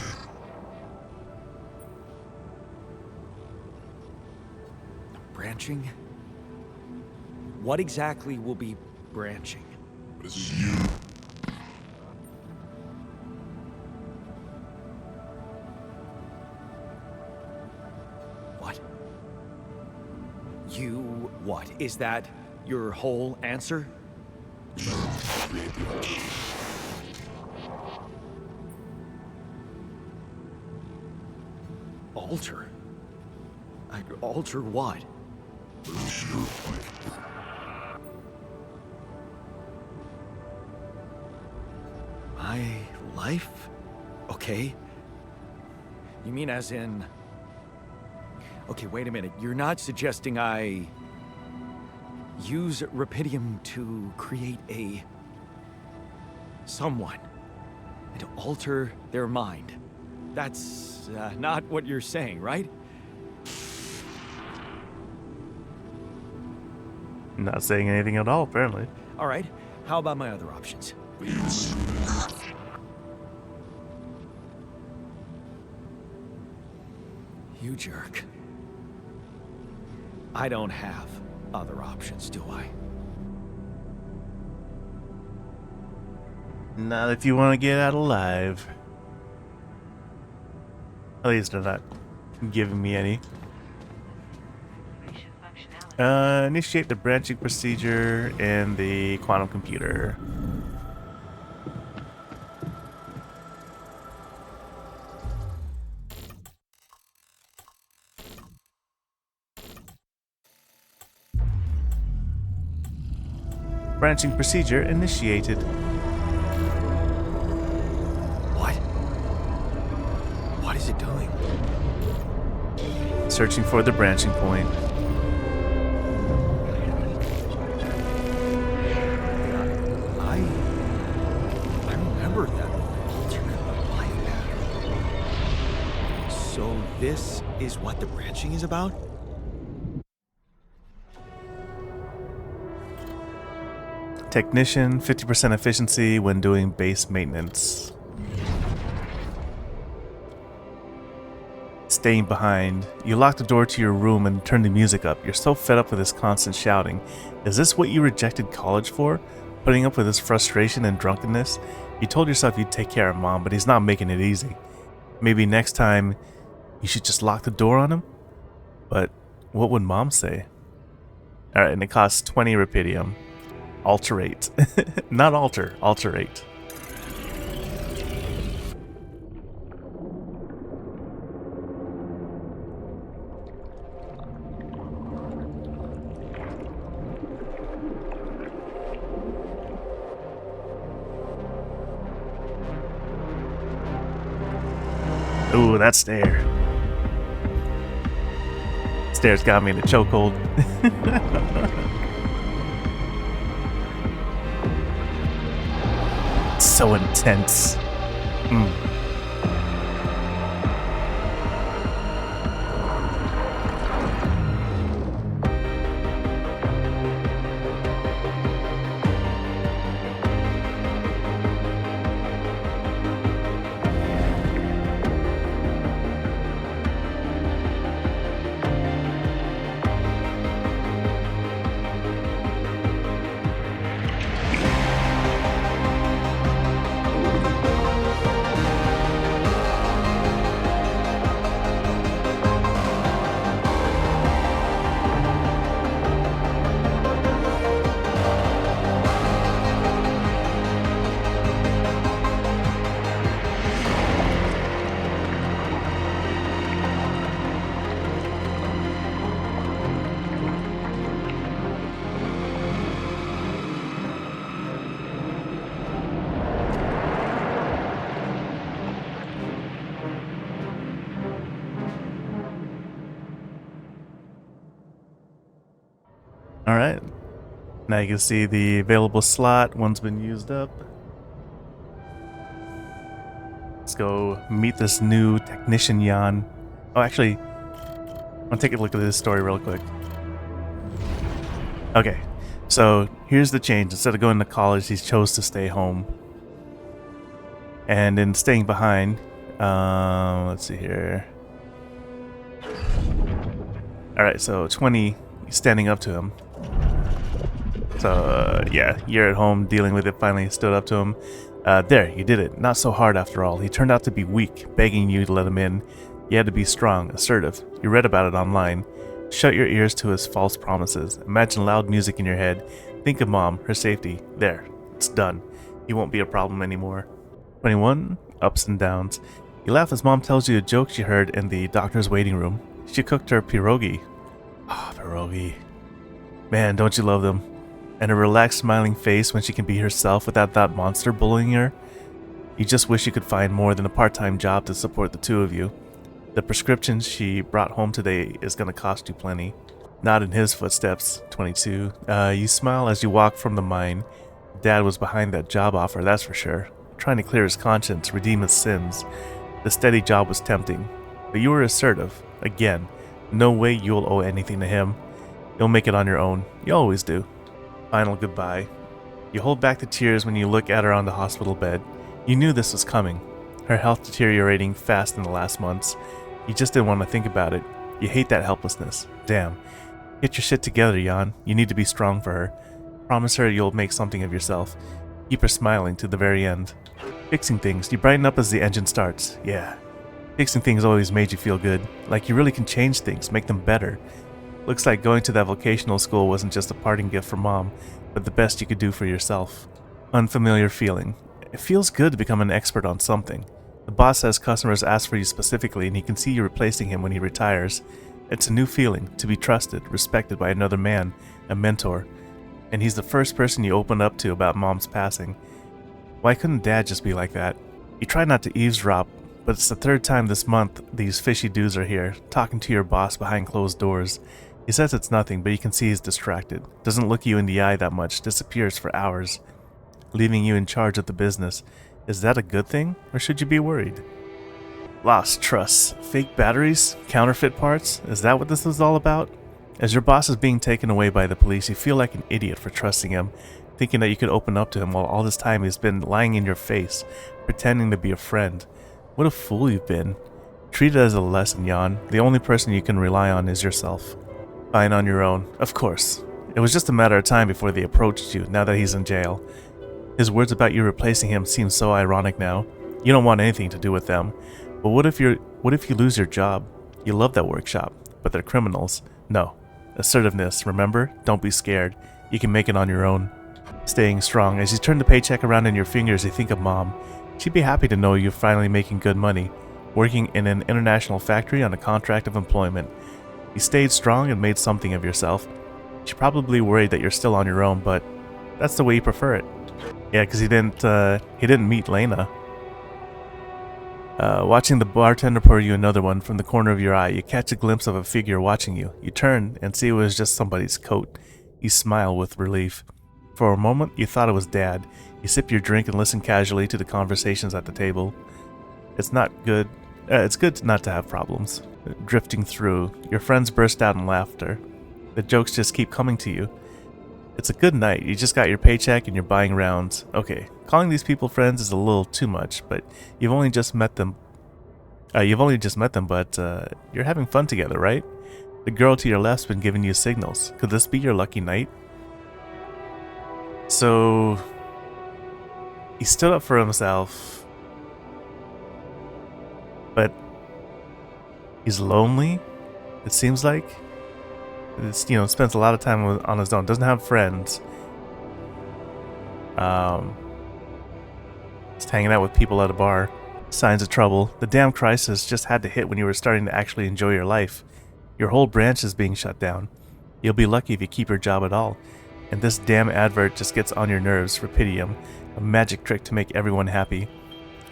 Branching? What exactly will be branching? This is you. What? You what? Is that your whole answer? Create the altar. Alter? Alter what? Lose your life. My life? Okay. You mean as in... Okay, wait a minute. You're not suggesting I... use Rapidium to create a... someone. And to alter their mind. That's not what you're saying, right? Not saying anything at all, apparently. All right. How about my other options? You jerk. I don't have other options, do I? Not if you want to get out alive. At least they're not giving me any. Mission functionality. Initiate the branching procedure in the quantum computer. Branching procedure initiated. What? What is it doing? Searching for the branching point. I remember that alternate life pattern. So this is what the branching is about? Technician, 50% efficiency when doing base maintenance. Staying behind. You lock the door to your room and turn the music up. You're so fed up with this constant shouting. Is this what you rejected college for? Putting up with his frustration and drunkenness? You told yourself you'd take care of Mom, but he's not making it easy. Maybe next time you should just lock the door on him? But what would Mom say? Alright, and it costs 20 Rapidium. Alterate. Not alter, alterate. Ooh, that stare. Stare's got me in a chokehold. So intense. Alright. Now you can see the available slot. One's been used up. Let's go meet this new technician, Jan. Oh, actually, I want to take a look at this story real quick. Okay, so here's the change. Instead of going to college, he chose to stay home. And in staying behind, let's see here. Alright, so 20, standing up to him. So, yeah, you're at home dealing with it, finally stood up to him. There, you did it. Not so hard after all. He turned out to be weak, begging you to let him in. You had to be strong, assertive. You read about it online. Shut your ears to his false promises. Imagine loud music in your head. Think of Mom, her safety. There, it's done. He won't be a problem anymore. 21, ups and downs. You laugh as Mom tells you a joke she heard in the doctor's waiting room. She cooked her pierogi. Ah, pierogi. Man, don't you love them? And a relaxed, smiling face when she can be herself without that monster bullying her. You just wish you could find more than a part-time job to support the two of you. The prescription she brought home today is going to cost you plenty. Not in his footsteps. 22. You smile as you walk from the mine. Dad was behind that job offer, that's for sure. Trying to clear his conscience, redeem his sins. The steady job was tempting. But you were assertive. Again, no way you'll owe anything to him. You'll make it on your own. You always do. Final goodbye. You hold back the tears when you look at her on the hospital bed. You knew this was coming. Her health deteriorating fast in the last months. You just didn't want to think about it. You hate that helplessness. Damn. Get your shit together, Jan. You need to be strong for her. Promise her you'll make something of yourself. Keep her smiling to the very end. Fixing things. You brighten up as the engine starts. Yeah. Fixing things always made you feel good. Like you really can change things, make them better. Looks like going to that vocational school wasn't just a parting gift from Mom, but the best you could do for yourself. Unfamiliar feeling. It feels good to become an expert on something. The boss says customers ask for you specifically and he can see you replacing him when he retires. It's a new feeling, to be trusted, respected by another man, a mentor. And he's the first person you open up to about Mom's passing. Why couldn't Dad just be like that? You try not to eavesdrop, but it's the third time this month these fishy dudes are here, talking to your boss behind closed doors. He says it's nothing, but you can see he's distracted. Doesn't look you in the eye that much, disappears for hours, leaving you in charge of the business. Is that a good thing, or should you be worried? Lost trust. Fake batteries? Counterfeit parts? Is that what this is all about? As your boss is being taken away by the police, you feel like an idiot for trusting him. thinking that you could open up to him while all this time he's been lying in your face, pretending to be a friend. What a fool you've been. Treat it as a lesson, Jan. The only person you can rely on is yourself. Fine on your own, of course. It was just a matter of time before they approached you, now that he's in jail. His words about you replacing him seem so ironic now. You don't want anything to do with them. But what if you lose your job? You love that workshop, but they're criminals. No. Assertiveness, remember? Don't be scared. You can make it on your own. Staying strong. As you turn the paycheck around in your fingers, you think of Mom. She'd be happy to know you're finally making good money, working in an international factory on a contract of employment. You stayed strong and made something of yourself. She's probably worried that you're still on your own, but that's the way you prefer it. Yeah, because he didn't meet Lena. Watching the bartender pour you another one from the corner of your eye, you catch a glimpse of a figure watching you. You turn and see it was just somebody's coat. You smile with relief. For a moment, you thought it was Dad. You sip your drink and listen casually to the conversations at the table. It's good not to have problems. Drifting through, your friends burst out in laughter. The jokes just keep coming to you. It's a good night. You just got your paycheck and you're buying rounds. Okay, calling these people friends is a little too much, but you've only just met them. But you're having fun together, right? The girl to your left's been giving you signals. Could this be your lucky night? So he stood up for himself, but he's lonely. It seems like. It's, spends a lot of time on his own. Doesn't have friends. Just hanging out with people at a bar. Signs of trouble. The damn crisis just had to hit when you were starting to actually enjoy your life. Your whole branch is being shut down. You'll be lucky if you keep your job at all. And this damn advert just gets on your nerves. Rapidium, a magic trick to make everyone happy.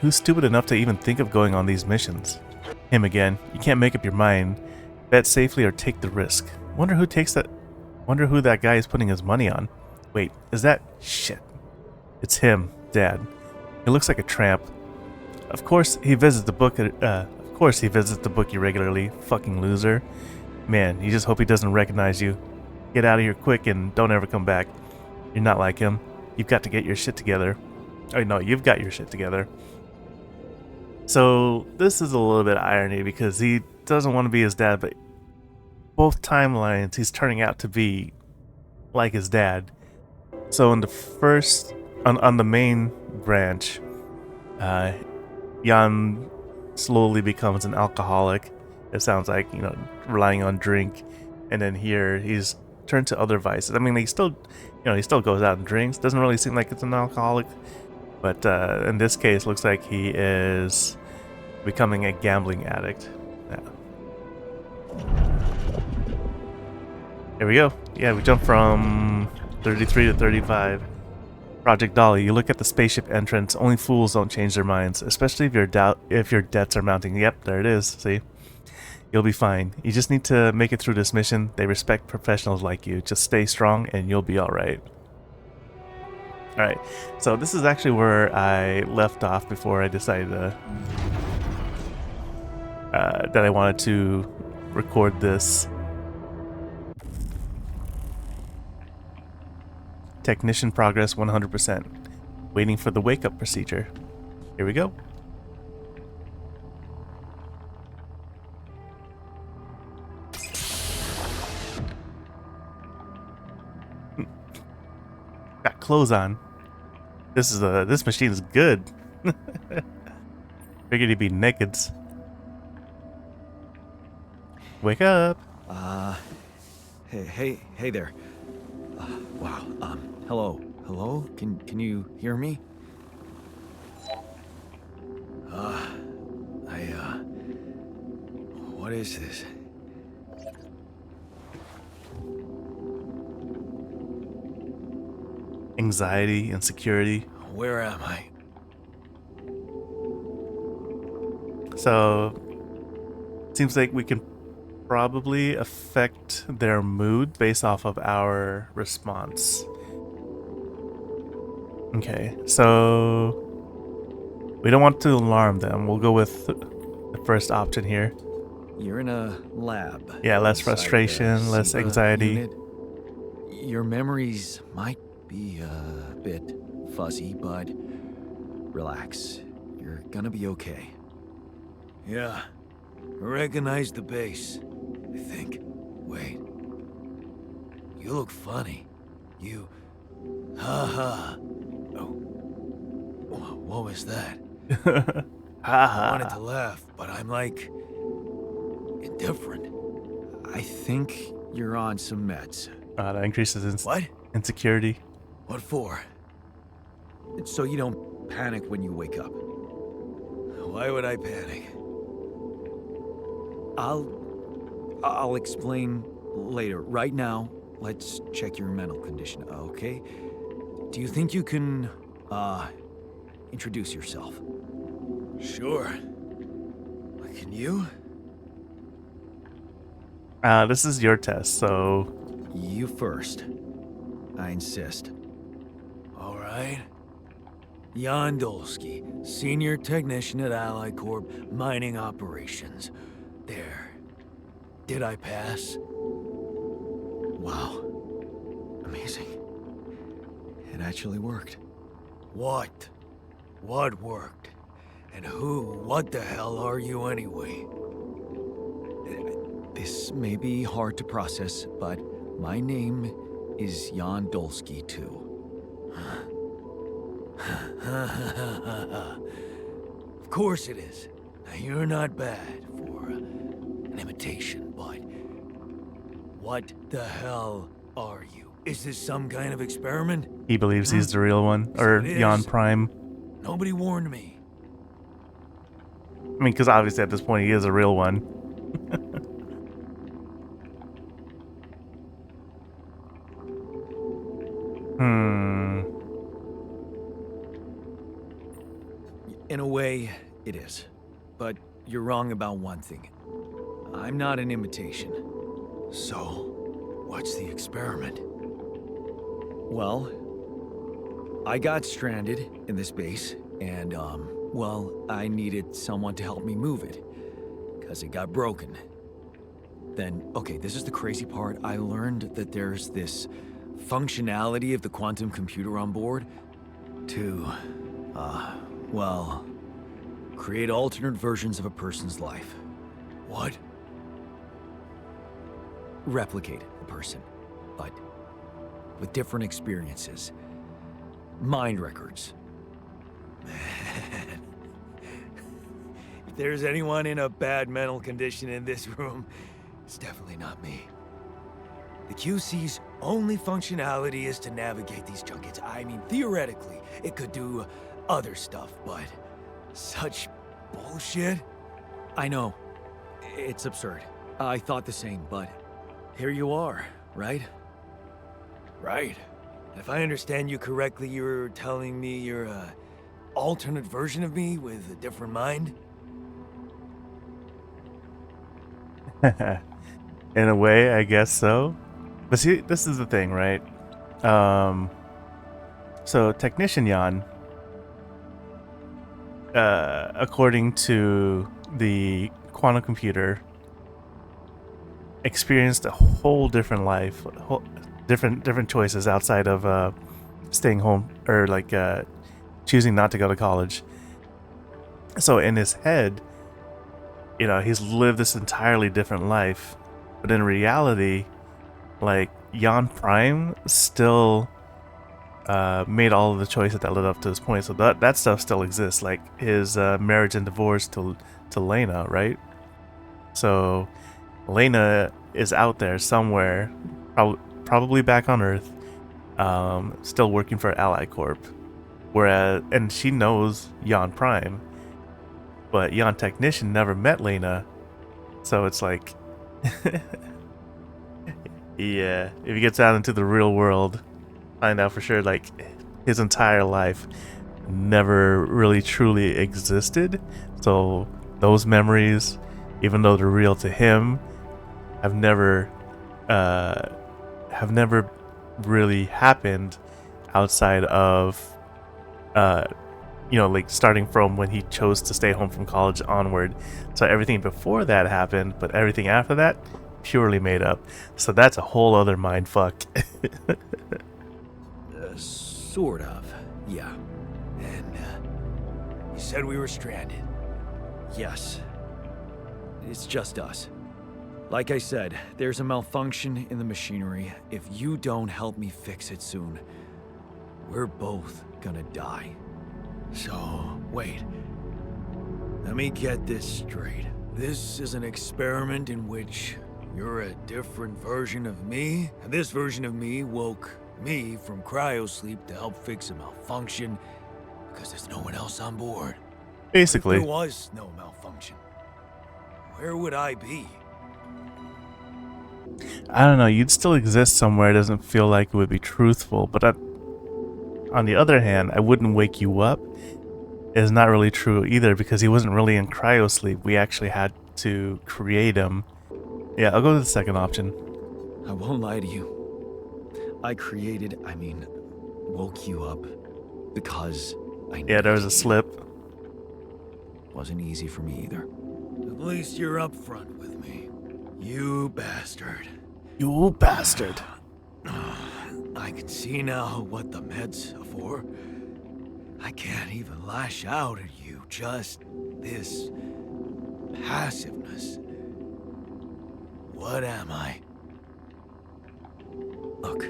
Who's stupid enough to even think of going on these missions? Him again. You can't make up your mind. Bet safely or take the risk. Wonder who that guy is putting his money on. Wait, is that shit? It's him, Dad. He looks like a tramp. Of course he visits the bookie regularly, fucking loser. Man, you just hope he doesn't recognize you. Get out of here quick and don't ever come back. You're not like him. You've got to get your shit together. Oh no, you've got your shit together. So this is a little bit of irony because he doesn't want to be his dad, but both timelines he's turning out to be like his dad. So in the first, on the main branch, Jan slowly becomes an alcoholic. It sounds like, relying on drink. And then here he's turned to other vices. I mean, he still goes out and drinks. Doesn't really seem like it's an alcoholic. But in this case, looks like he is becoming a gambling addict. Yeah. There we go. Yeah, we jump from 33 to 35. Project Dolly. You look at the spaceship entrance. Only fools don't change their minds, especially if your debts are mounting. Yep, there it is. See? You'll be fine. You just need to make it through this mission. They respect professionals like you. Just stay strong and you'll be alright. Alright, so this is actually where I left off before I decided that I wanted to record this. Technician progress 100%. Waiting for the wake-up procedure. Here we go. Got clothes on. This machine is good. Figured he'd be naked. Wake up. Hey there. Wow. Hello? Can you hear me? What is this? Anxiety, insecurity. Where am I? So, seems like we can probably affect their mood based off of our response. Okay, so we don't want to alarm them. We'll go with the first option here. You're in a lab. Yeah, less inside frustration, the less SIBA anxiety. unit. Your memories might be a bit fuzzy, but relax. You're gonna be okay. Yeah. I recognize the base, I think. Wait. You look funny. You... Ha. Oh. What was that? I wanted to laugh, but I'm like... indifferent. I think you're on some meds. That increases What? insecurity. What for? So you don't panic when you wake up. Why would I panic? I'll explain later. Right now, let's check your mental condition, okay? Do you think you can, introduce yourself? Sure. But can you? This is your test, so You first. I insist. All right. Jan Dolsky, Senior Technician at Ally Corp Mining Operations. There. Did I pass? Wow. Amazing. It actually worked. What? What worked? And what the hell are you anyway? This may be hard to process, but my name is Jan Dolsky, too. Of course it is. Now, you're not bad for an imitation, but what the hell are you? Is this some kind of experiment? he believes he's the real one, or it Jan is. Prime. Nobody warned me. I mean, because obviously at this point he is a real one. In a way, it is. But you're wrong about one thing. I'm not an imitation. So, what's the experiment? Well, I got stranded in this base, and, well, I needed someone to help me move it. Because it got broken. Then, okay, this is the crazy part. I learned that there's this functionality of the quantum computer on board to, well, create alternate versions of a person's life. What? Replicate a person, but with different experiences. Mind records. Man. If there's anyone in a bad mental condition in this room, it's definitely not me. The QC's only functionality is to navigate these junkets. I mean, theoretically, it could do other stuff, but such bullshit? I know. It's absurd. I thought the same, but here you are, right? Right. If I understand you correctly, you're telling me you're a alternate version of me with a different mind? In a way, I guess so. But see, this is the thing, right? So Technician Jan, according to the quantum computer, experienced a whole different life, different choices outside of staying home or like choosing not to go to college. So in his head, you know, he's lived this entirely different life, but in reality, like Jan Prime still made all of the choices that led up to this point. So that stuff still exists, like his marriage and divorce to Lena, right? So Lena is out there somewhere, probably back on Earth, still working for Ally Corp. Whereas, and she knows Jan Prime, but Jan Technician never met Lena. So it's like, yeah, if he gets out into the real world, find out for sure, like, his entire life never really truly existed. So those memories, even though they're real to him, have never really happened outside of you know, like starting from when he chose to stay home from college onward. So everything before that happened, but everything after that, purely made up. So that's a whole other mind fuck. Sort of, yeah. And, you said we were stranded. Yes. It's just us. Like I said, there's a malfunction in the machinery. If you don't help me fix it soon, we're both gonna die. So, wait. Let me get this straight. This is an experiment in which you're a different version of me, and this version of me woke me from cryosleep to help fix a malfunction because there's no one else on board. Basically. If there was no malfunction, where would I be? I don't know, you'd still exist somewhere. It doesn't feel like it would be truthful, but on the other hand, I wouldn't wake you up is not really true either, because he wasn't really in cryosleep. We actually had to create him. Yeah, I'll go to the second option. I won't lie to you. Woke you up because I needed Yeah, there was a you. slip. Wasn't easy for me either. At least you're upfront with me. You bastard. You bastard. I can see now what the meds are for. I can't even lash out at you, just this passiveness. What am I? Look,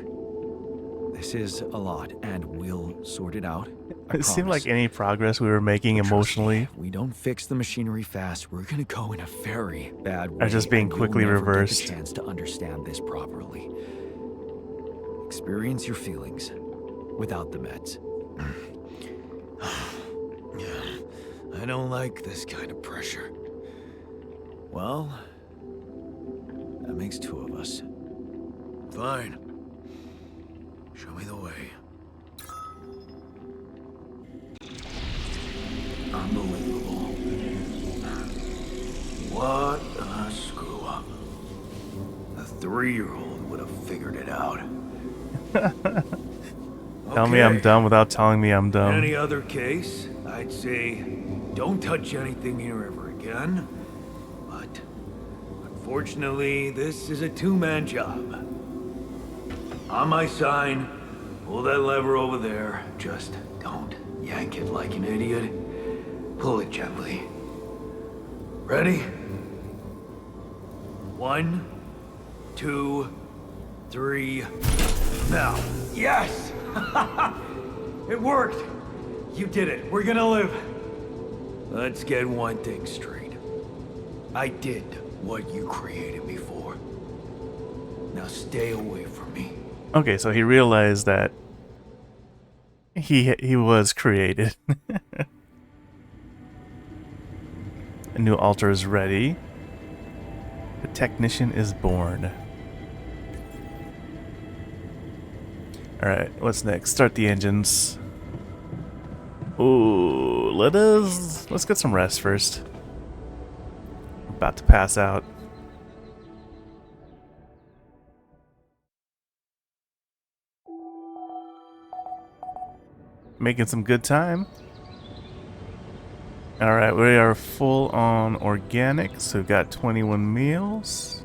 this is a lot, and we'll sort it out. I It seemed promise. like any progress we were making Trust me, emotionally if we don't fix the machinery fast, we're gonna go in a very bad way. are just being and you'll quickly never get reversed. the chance to understand this properly. Experience your feelings without the meds. I don't like this kind of pressure. Well, that makes two of us. Fine. Show me the way. Unbelievable. What a screw up. A 3-year-old would have figured it out. Tell me I'm Okay. dumb without telling me I'm In dumb. any other case, I'd say don't touch anything here ever again. But unfortunately, this is a two-man job. On my sign, pull that lever over there. Just don't yank it like an idiot. Pull it gently. Ready? 1, 2, 3. Now. Yes! It worked! You did it. We're gonna live. Let's get one thing straight. I did what you created me for. Now stay away from me. Okay, so he realized that he was created. A new altar is ready. The technician is born. Alright, what's next? Start the engines. Ooh, let's get some rest first. I'm about to pass out. Making some good time. Alright, we are full on organic, so we've got 21 meals.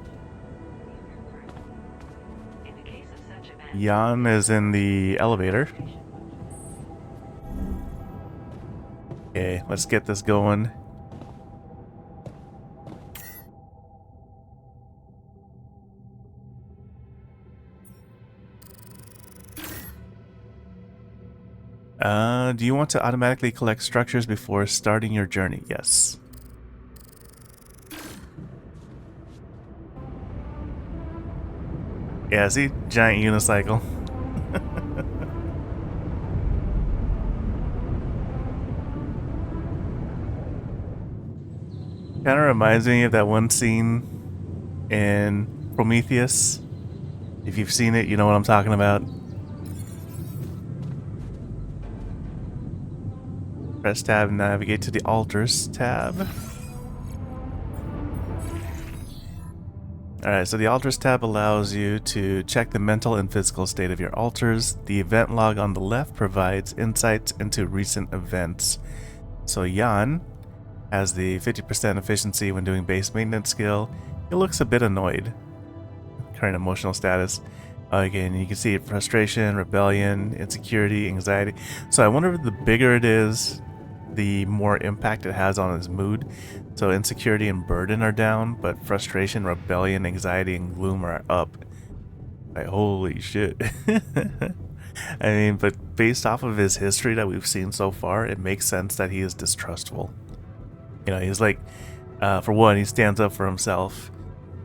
In the case of such events, Jan is in the elevator. Okay, let's get this going. Do you want to automatically collect structures before starting your journey? Yes. Yeah, see? Giant unicycle. Kind of reminds me of that one scene in Prometheus. If you've seen it, you know what I'm talking about. Press tab and navigate to the altars tab. Alright, so the altars tab allows you to check the mental and physical state of your altars. The event log on the left provides insights into recent events. So Jan has the 50% efficiency when doing base maintenance skill. He looks a bit annoyed. Current emotional status. Again, you can see frustration, rebellion, insecurity, anxiety. So I wonder if the bigger it is, the more impact it has on his mood. So insecurity and burden are down, but frustration, rebellion, anxiety, and gloom are up. Like, holy shit. I mean, but based off of his history that we've seen so far, it makes sense that he is distrustful. You know, he's like, for one, he stands up for himself,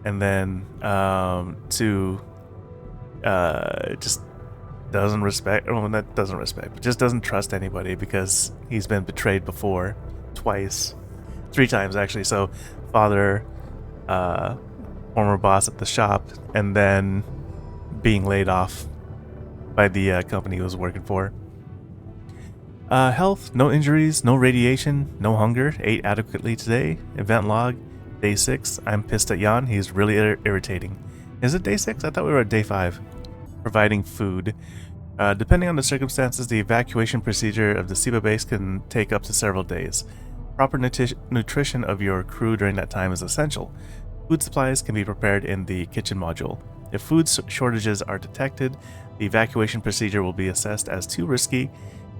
and then two, just doesn't respect, well, not doesn't respect, but just doesn't trust anybody because he's been betrayed before, twice, 3 times actually. So, father, former boss at the shop, and then being laid off by the company he was working for. Health, no injuries, no radiation, no hunger, ate adequately today. Event log, day 6. I'm pissed at Jan, he's really irritating. Is it day 6? I thought we were at day 5. Providing food. Depending on the circumstances, the evacuation procedure of the SIBA base can take up to several days. Proper nutrition of your crew during that time is essential. Food supplies can be prepared in the kitchen module. If food shortages are detected, the evacuation procedure will be assessed as too risky,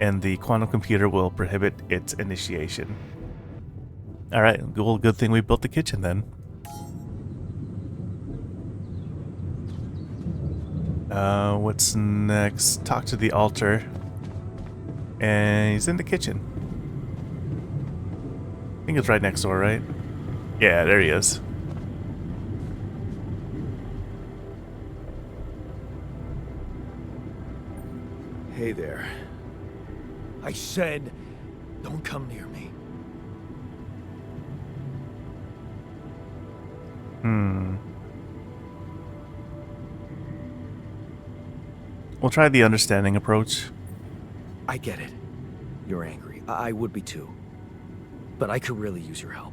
and the quantum computer will prohibit its initiation. Alright, well, good thing we built the kitchen then. What's next? Talk to the altar. And he's in the kitchen. I think it's right next door, right? Yeah, there he is. Hey there. I said, don't come near me. We'll try the understanding approach. I get it. You're angry. I would be too. But I could really use your help.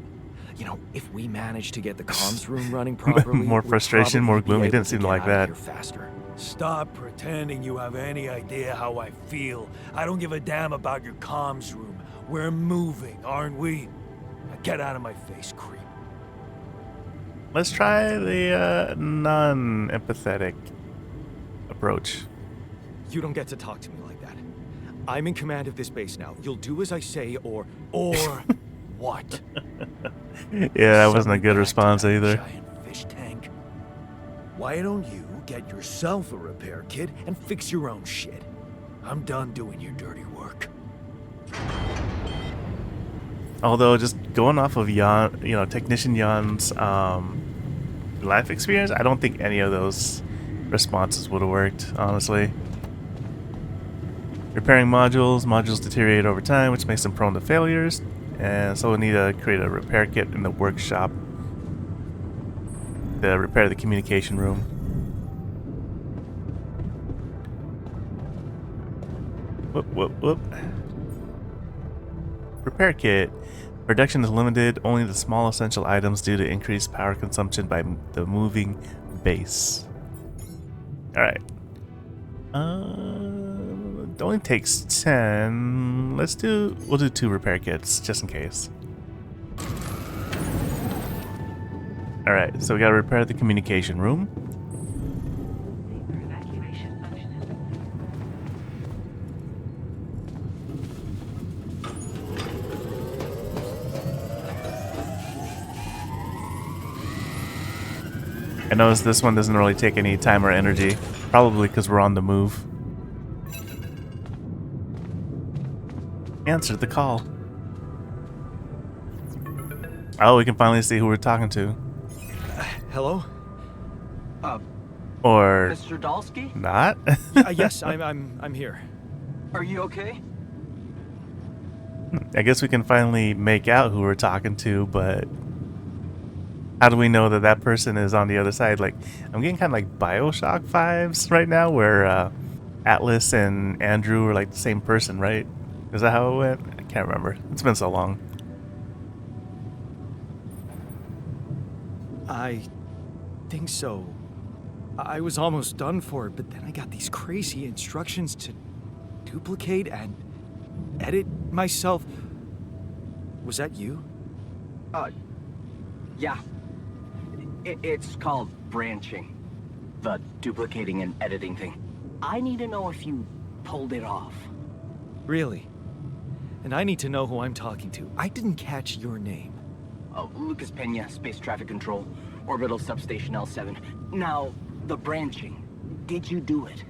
You know, if we manage to get the comms room running properly, More frustration, more gloom. He didn't seem to like that. Faster. Stop pretending you have any idea how I feel. I don't give a damn about your comms room. We're moving, aren't we? Now get out of my face, creep. Let's try the non-empathetic approach. You don't get to talk to me like that. I'm in command of this base now. You'll do as I say, or what? Yeah, that wasn't a good response either. Giant fish tank. Why don't you get yourself a repair kit and fix your own shit? I'm done doing your dirty work. Although, just going off of Jan, you know, Technician Jan's life experience, I don't think any of those responses would have worked, honestly. Repairing modules. Modules deteriorate over time, which makes them prone to failures. And so we'll need to create a repair kit in the workshop to repair the communication room. Whoop, whoop, whoop. Repair kit. Production is limited only to small essential items due to increased power consumption by the moving base. Alright. It only takes 10. We'll do 2 repair kits, just in case. Alright, so we gotta repair the communication room. Evacuation function is I noticed this one doesn't really take any time or energy, probably because we're on the move. Answer the call. Oh, we can finally see who we're talking to. hello? Or Mr. Dalsky? not. Yes, I'm here. Are you okay? I guess we can finally make out who we're talking to, but how do we know that that person is on the other side? Like, I'm getting kind of like BioShock vibes right now, where Atlas and Andrew are like the same person, right? Is that how it went? I can't remember. It's been so long. I think so. I was almost done for it, but then I got these crazy instructions to duplicate and edit myself. Was that you? Yeah. It's called branching. The duplicating and editing thing. I need to know if you pulled it off. Really? And I need to know who I'm talking to. I didn't catch your name. Lucas Pena, Space Traffic Control, Orbital Substation L7. Now, the branching. Did you do it?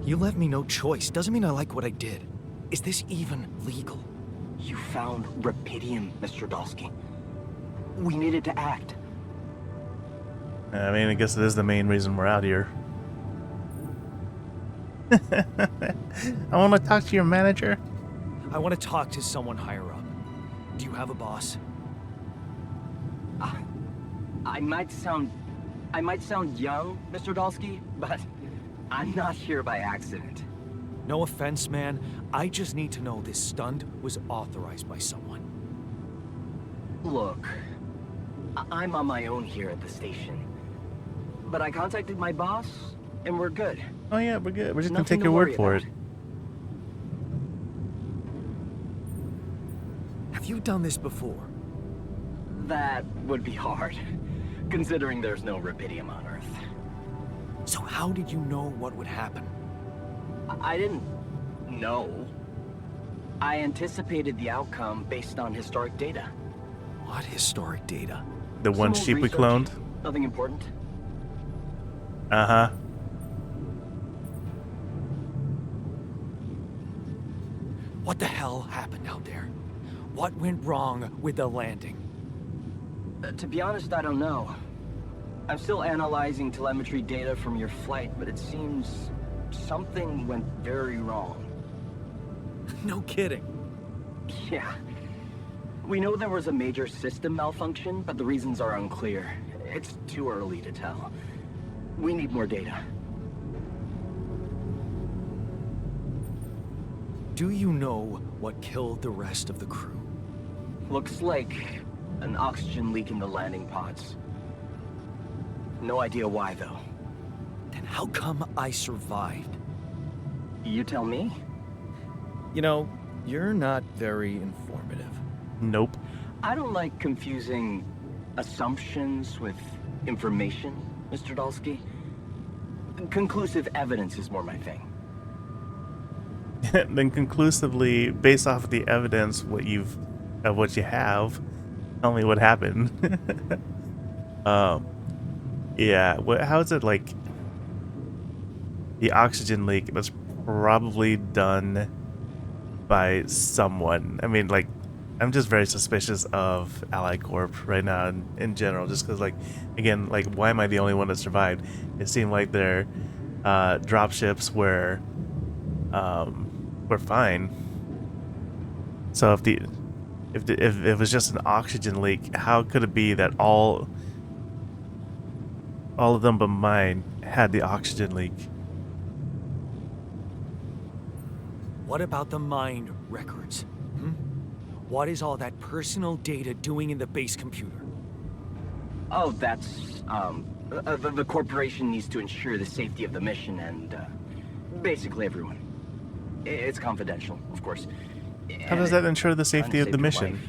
You left me no choice. Doesn't mean I like what I did. Is this even legal? You found Rapidium, Mr. Dolsky. We needed to act. I mean, I guess it is the main reason we're out here. I want to talk to your manager. I want to talk to someone higher up. Do you have a boss? I might sound young, Mr. Dolsky, but I'm not here by accident. No offense, man. I just need to know this stunt was authorized by someone. Look, I'm on my own here at the station. But I contacted my boss, and we're good. Oh yeah, we're good. We're just gonna Nothing take to your word worry for about. it. Have you done this before? That would be hard, considering there's no Rapidium on Earth. So how did you know what would happen? I didn't know. I anticipated the outcome based on historic data. What historic data? The one Some old sheep we research, cloned. Nothing important. Uh-huh. What the hell happened out there? What went wrong with the landing? To be honest, I don't know. I'm still analyzing telemetry data from your flight, but it seems something went very wrong. No kidding. Yeah. We know there was a major system malfunction, but the reasons are unclear. It's too early to tell. We need more data. Do you know what killed the rest of the crew? Looks like an oxygen leak in the landing pods. No idea why, though. Then how come I survived? You tell me? You know, you're not very informative. Nope. I don't like confusing assumptions with information, Mr. Dolsky. Conclusive evidence is more my thing. Then conclusively, based off of the evidence, what you have, tell me what happened. Yeah. How is it like the oxygen leak was probably done by someone? I mean, like, I'm just very suspicious of Ally Corp right now in general, just because, like, again, like, why am I the only one that survived? It seemed like their dropships were fine. So if it was just an oxygen leak, how could it be that all of them but mine had the oxygen leak? What about the mind records? What is all that personal data doing in the base computer? Oh, that's, the corporation needs to ensure the safety of the mission and, basically everyone. It's confidential, of course. How does that ensure the safety of the mission?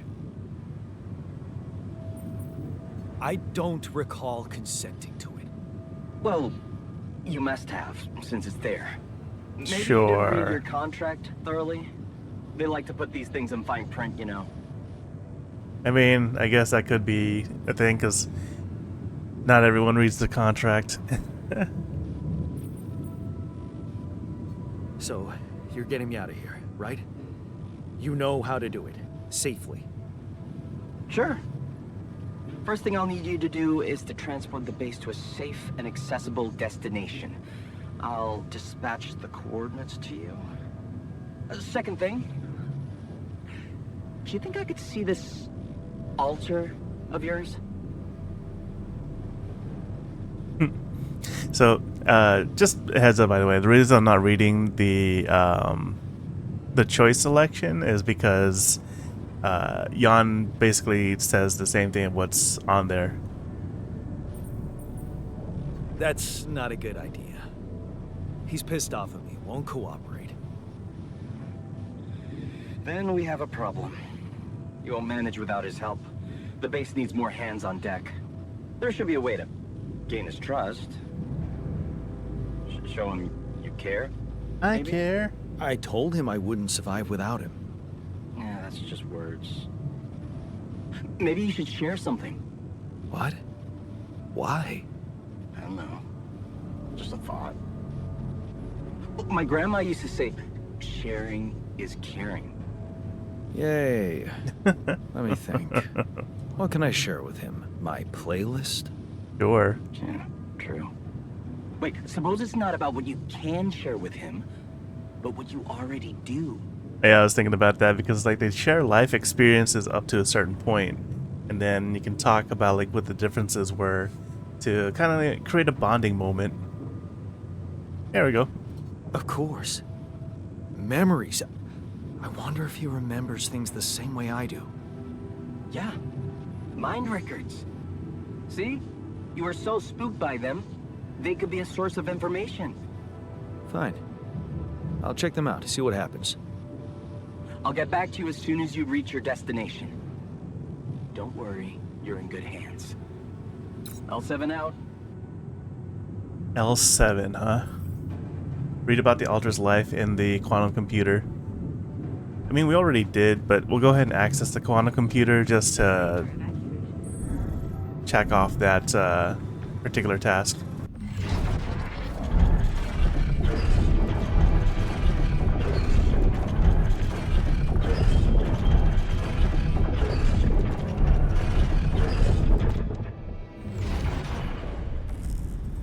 I don't recall consenting to it. Well, you must have, since it's there. Maybe you didn't Sure. read your contract thoroughly? They like to put these things in fine print, you know. I mean, I guess that could be a thing, because not everyone reads the contract. So, you're getting me out of here, right? You know how to do it. Safely. Sure. First thing I'll need you to do is to transport the base to a safe and accessible destination. I'll dispatch the coordinates to you. Second thing, do you think I could see this altar of yours? So, just a heads up, by the way, the reason I'm not reading the choice selection is because Jan basically says the same thing of what's on there. That's not a good idea. He's pissed off at me, won't cooperate. Then we have a problem. You won't manage without his help. The base needs more hands on deck. There should be a way to gain his trust. Show him you care. I Maybe? care. I told him I wouldn't survive without him. Yeah, that's just words. Maybe you should share something. What? Why? I don't know. Just a thought. My grandma used to say, sharing is caring. Yay. Let me think. What can I share with him? My playlist? Sure. Yeah, true. Wait, suppose it's not about what you can share with him, but what you already do. Yeah, I was thinking about that because like they share life experiences up to a certain point, and then you can talk about like what the differences were to kind of like, create a bonding moment. There we go. Of course. Memories. I wonder if he remembers things the same way I do. Yeah, mind records. See? You were so spooked by them, they could be a source of information. Fine. I'll check them out, see what happens. I'll get back to you as soon as you reach your destination. Don't worry, you're in good hands. L7 out. L7, huh? Read about the Altar's life in the quantum computer. I mean, we already did, but we'll go ahead and access the quantum computer just to check off that particular task.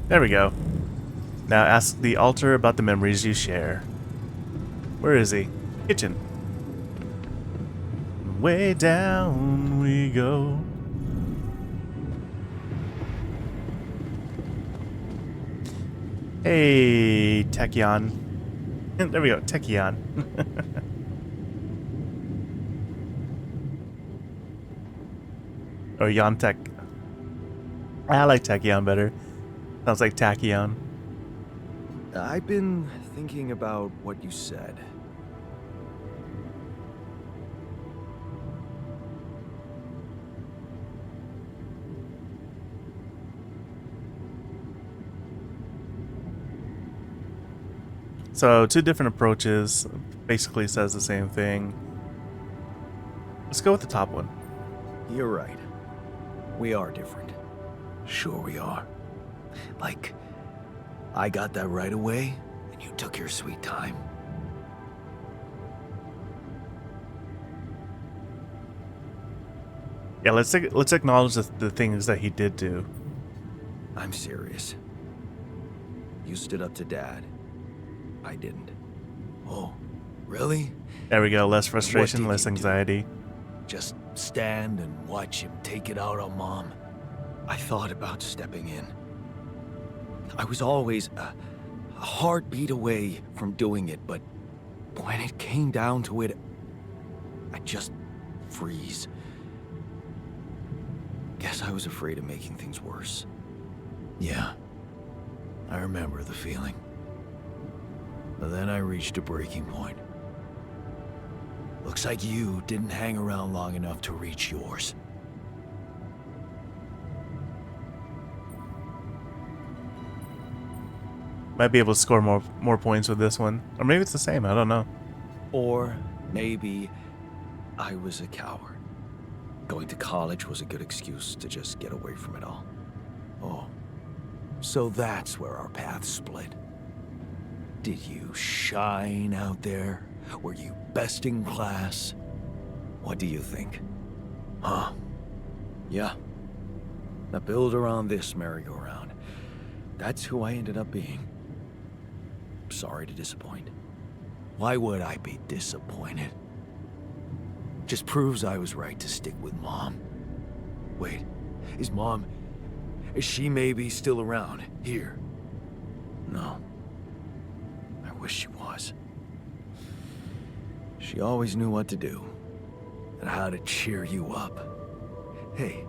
There we go. Now ask the altar about the memories you share. Where is he? Kitchen. Way down we go. Hey, Tachyon. There we go, Tachyon. Or Yontek. I like Tachyon better. Sounds like Tachyon. I've been thinking about what you said. So, two different approaches, basically says the same thing. Let's go with the top one. You're right. We are different. Sure we are. Like, I got that right away, and you took your sweet time. Yeah, let's acknowledge the things that he did do. I'm serious. You stood up to Dad. I didn't. Oh, really? There we go, less frustration, did less you do? anxiety. Just stand and watch him take it out on Mom. I thought about stepping in. I was always a heartbeat away from doing it, but when it came down to it, I just freeze. Guess I was afraid of making things worse. Yeah, I remember the feeling. But then I reached a breaking point. Looks like you didn't hang around long enough to reach yours. Might be able to score more points with this one. Or maybe it's the same, I don't know. Or maybe I was a coward. Going to college was a good excuse to just get away from it all. Oh, so that's where our paths split. Did you shine out there? Were you best in class? What do you think? Huh? Yeah. Now build around this merry-go-round. That's who I ended up being. Sorry to disappoint. Why would I be disappointed? Just proves I was right to stick with Mom. Wait, is she maybe still around here? No. I wish she was. She always knew what to do and how to cheer you up. Hey,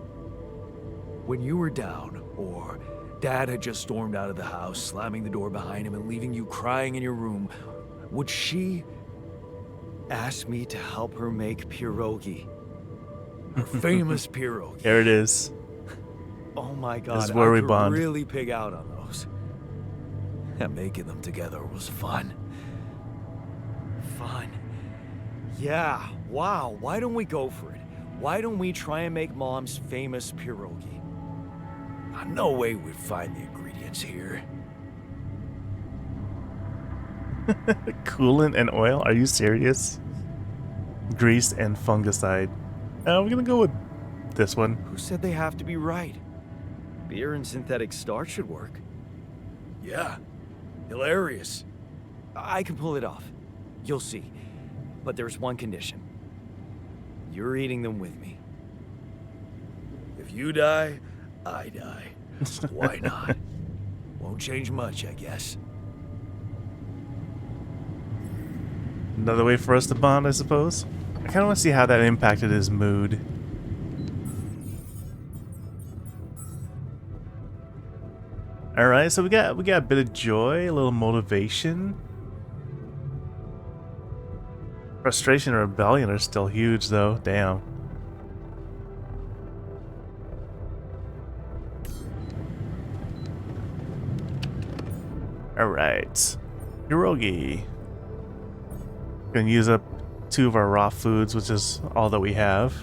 when you were down or Dad had just stormed out of the house, slamming the door behind him and leaving you crying in your room, would she ask me to help her make pierogi? Our famous pierogi. There it is. Oh my god, This is where I we could bond. really pig out on those. And making them together was fun. Fun. Yeah, wow, why don't we go for it? Why don't we try and make Mom's famous pierogi? No way we'd find the ingredients here. Coolant and oil? Are you serious? Grease and fungicide. We're gonna go with this one. Who said they have to be right? Beer and synthetic starch should work. Yeah, hilarious. I can pull it off. You'll see. But there's one condition. You're eating them with me. If you die, I die. Why not? Won't change much, I guess. Another way for us to bond, I suppose. I kind of want to see how that impacted his mood. All right, so we got a bit of joy, a little motivation. Frustration and rebellion are still huge, though. Damn. All right, pierogi. Gonna use up 2 of our raw foods, which is all that we have.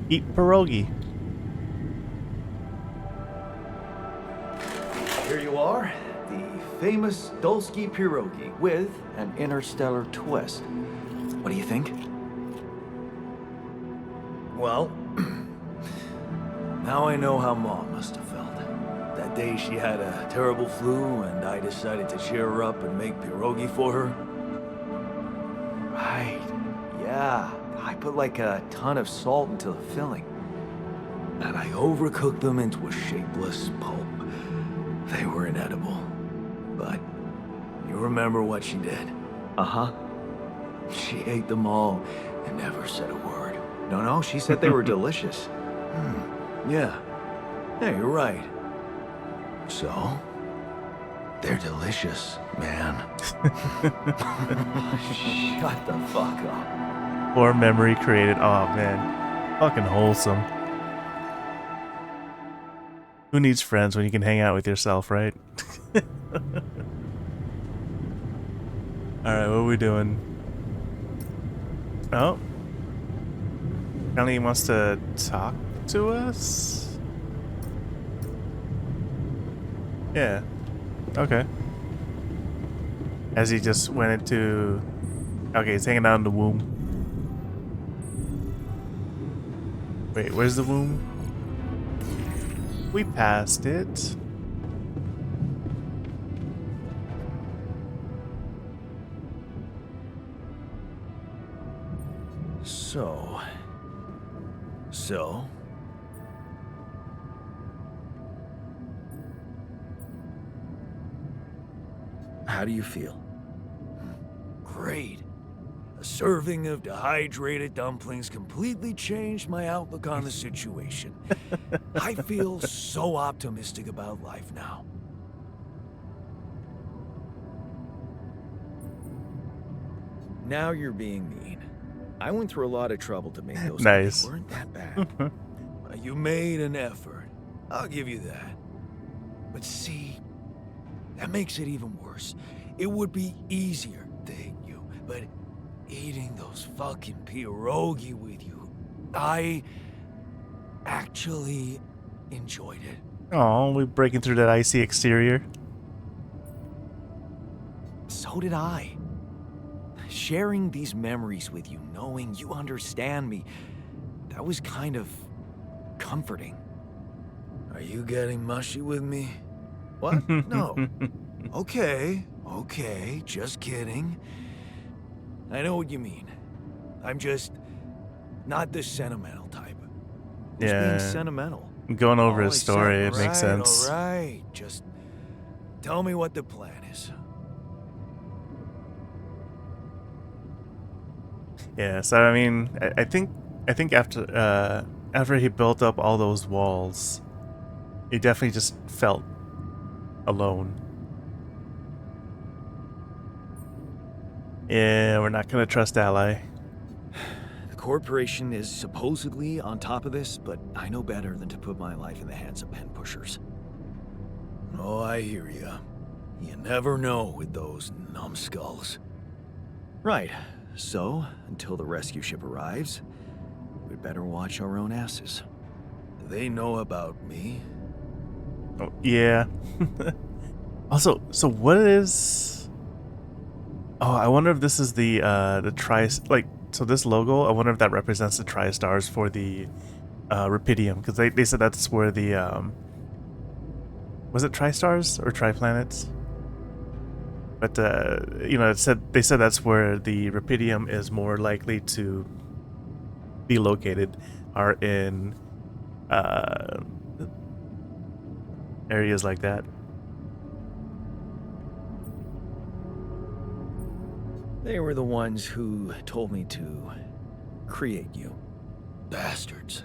Eat pierogi. Here you are, the famous Dulski pierogi with an interstellar twist. What do you think? Well, now I know how Mom must have felt. That day she had a terrible flu and I decided to cheer her up and make pierogi for her. Right, yeah. I put like a ton of salt into the filling. And I overcooked them into a shapeless pulp. They were inedible. But you remember what she did? Uh-huh. She ate them all and never said a word. No, she said they were delicious. Yeah. Yeah, you're right. So, they're delicious, man. Shut the fuck up. Poor memory created. Oh man, fucking wholesome. Who needs friends when you can hang out with yourself, right? Alright, what are we doing? Oh. Apparently he wants to talk to us? Yeah. Okay. As he just went into... Okay, he's hanging out in the womb. Wait, where's the womb? We passed it. So... How do you feel? Great. A serving of dehydrated dumplings completely changed my outlook on the situation. I feel so optimistic about life now. Now you're being mean. I went through a lot of trouble to make those. Nice. They weren't that bad. You made an effort. I'll give you that. But see, that makes it even worse. It would be easier to hate you, but eating those fucking pierogi with you, I actually enjoyed it. Oh, we're breaking through that icy exterior. So did I. Sharing these memories with you, knowing you understand me, that was kind of comforting. Are you getting mushy with me? What? No. Okay, just kidding. I know what you mean. I'm just not the sentimental type. Who's being sentimental? Going over Oh, his story, it all makes sense. All right, just tell me what the plan is. Yeah, so I mean, I think after he built up all those walls, he definitely just felt alone. Yeah, we're not gonna trust Ally. The corporation is supposedly on top of this, but I know better than to put my life in the hands of pen pushers. Oh, I hear ya. You never know with those numbskulls. Right. So, until the rescue ship arrives, we'd better watch our own asses. They know about me. Oh, yeah. Also, so what is? Oh, I wonder if this is the like. So this logo, I wonder if that represents the tri-stars for the Rapidium, because they said that's where the was it tri-stars or tri-planets? But you know, they said that's where the Rapidium is more likely to be located, are in areas like that. They were the ones who told me to create you. Bastards.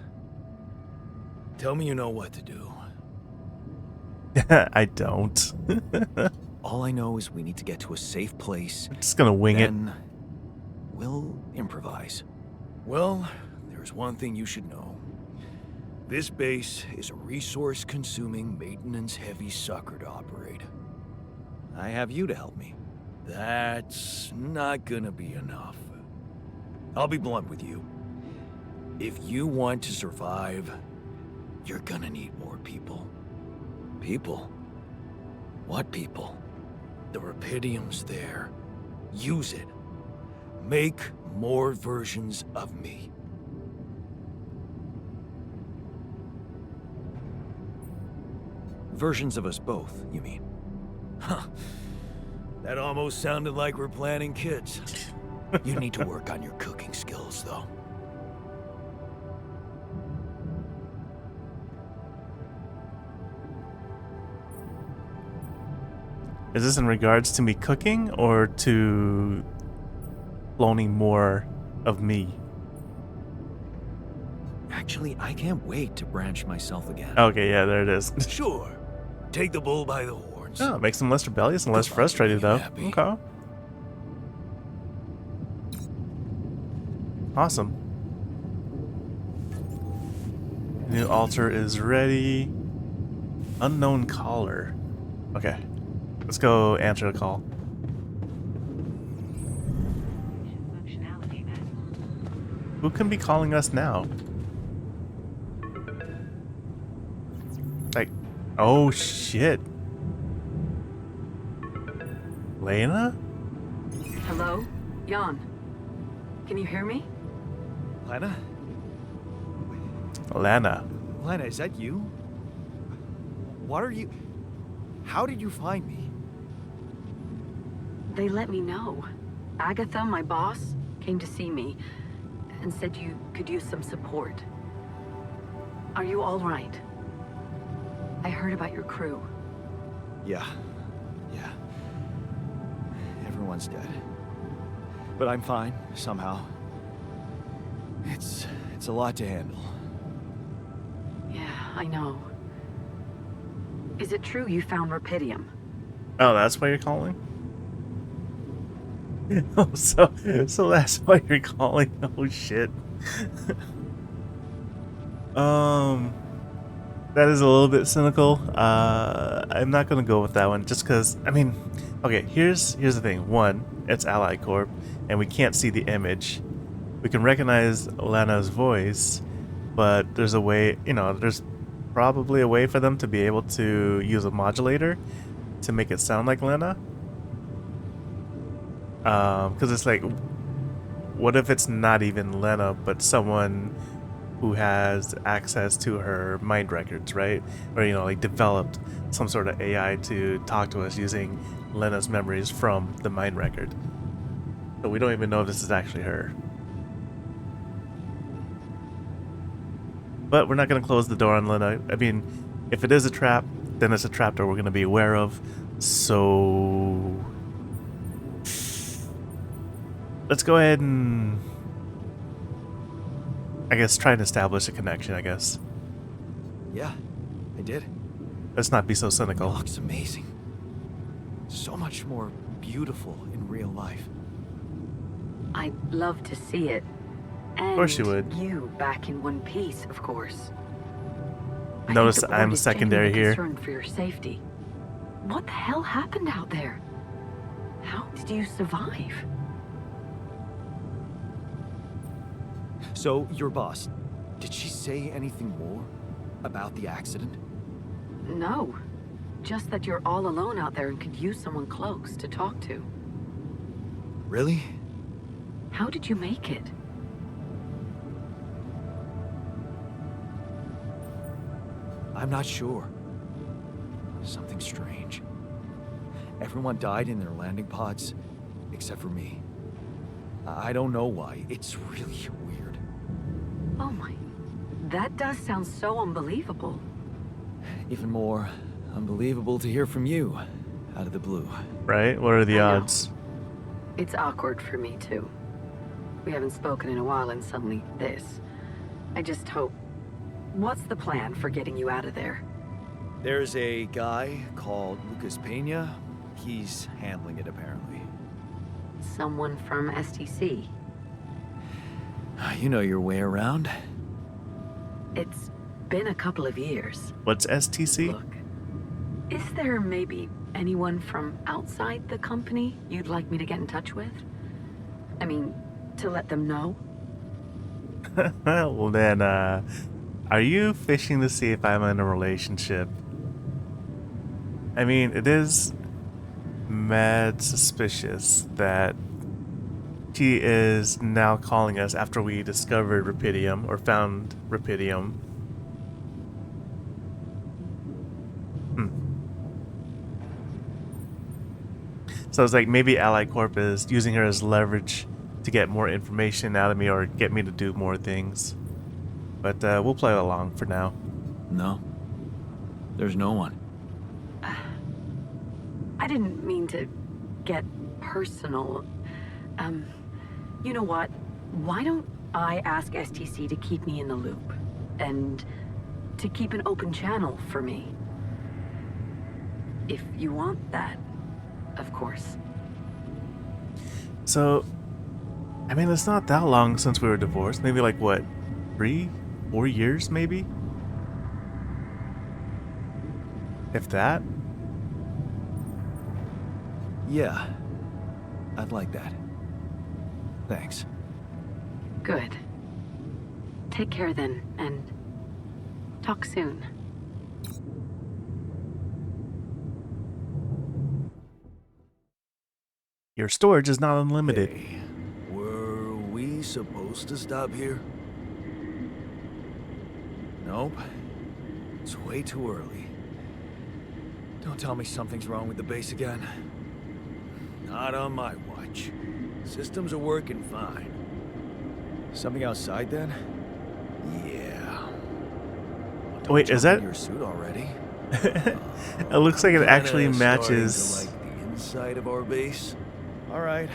Tell me you know what to do. I don't. All I know is we need to get to a safe place. I'm just gonna wing it. Then we'll improvise. Well, there's one thing you should know. This base is a resource-consuming, maintenance-heavy sucker to operate. I have you to help me. That's not gonna be enough. I'll be blunt with you. If you want to survive, you're gonna need more people. People? What people? The Rapidium's there. Use it. Make more versions of me. Versions of us both, you mean? Huh. That almost sounded like we're planning kids. You need to work on your cooking skills, though. Is this in regards to me cooking or to cloning more of me? Actually, I can't wait to branch myself again. Okay, yeah, there it is. Sure. Take the bull by the horns. Oh, it makes them less rebellious and less Come on, frustrated, be though. happy. Okay. Awesome. New altar is ready. Unknown caller. Okay. Let's go answer the call. Functionality met. Who can be calling us now? Like, oh shit. Lena? Hello? Jan. Can you hear me? Lena? Lana. Lena, is that you? What are you... How did you find me? They let me know. Agatha, my boss, came to see me and said you could use some support. Are you all right? I heard about your crew. Yeah. Everyone's dead. But I'm fine, somehow. It's a lot to handle. Yeah, I know. Is it true you found Rapidium? Oh, that's why you're calling? Oh, so that's why you're calling. Oh shit. That is a little bit cynical. I'm not gonna go with that one just because, I mean, okay, here's the thing. One, it's Ally Corp, and we can't see the image. We can recognize Lana's voice, but there's a way, you know, there's probably a way for them to be able to use a modulator to make it sound like Lena. Because it's like, what if it's not even Lena, but someone who has access to her mind records, right? Or, you know, like developed some sort of AI to talk to us using Lena's memories from the mind record. So we don't even know if this is actually her. But we're not going to close the door on Lena. I mean, if it is a trap, then it's a trap that we're going to be aware of. So let's go ahead and I guess try and establish a connection, I guess. Yeah, I did. Let's not be so It cynical. looks amazing. So much more beautiful in real life. I'd love to see it. And course you would. you back in one piece, of course. I Notice think the board I'm is secondary genuinely here. concerned for your safety. What the hell happened out there? How did you survive? So, your boss, did she say anything more about the accident? No. Just that you're all alone out there and could use someone close to talk to. Really? How did you make it? I'm not sure. Something strange. Everyone died in their landing pods, except for me. I don't know why. It's really weird. Oh my. That does sound so unbelievable. Even more unbelievable to hear from you, out of the blue. Right? What are the I know. odds? It's awkward for me, too. We haven't spoken in a while and suddenly this. I just hope... What's the plan for getting you out of there? There's a guy called Lucas Pena. He's handling it, apparently. Someone from STC. You know your way around. It's been a couple of years. What's STC? Look, is there maybe anyone from outside the company you'd like me to get in touch with? I mean, to let them know? Well then, are you fishing to see if I'm in a relationship? I mean, it is mad suspicious that she is now calling us after we discovered Rapidium, or found Rapidium. So it's like maybe Ally Corp is using her as leverage to get more information out of me or get me to do more things. But we'll play along for now. No. There's no one. I didn't mean to get personal. You know what? Why don't I ask STC to keep me in the loop? And to keep an open channel for me? If you want that, of course. So, I mean, it's not that long since we were divorced. Maybe like, what, 3, 4 years, maybe? If that? Yeah. I'd like that. Thanks. Good. Take care then, and talk soon. Your storage is not unlimited. Hey, were we supposed to stop here? Nope. It's way too early. Don't tell me something's wrong with the base again. Not on my watch. Systems are working fine. Something outside then? Yeah. Well, don't Wait, is jump in that- your suit already? It looks like it Kinda actually starting matches to like the inside of our base. All right.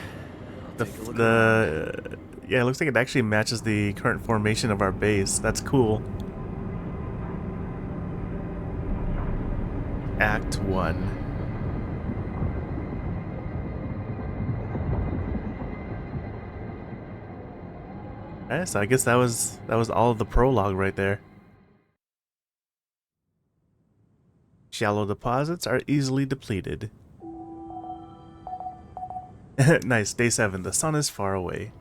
the, Take a look around. yeah, it looks like it actually matches the current formation of our base. That's cool. Act 1. Alright, so I guess that was all of the prologue right there. Shallow deposits are easily depleted. Nice, day 7. The sun is far away.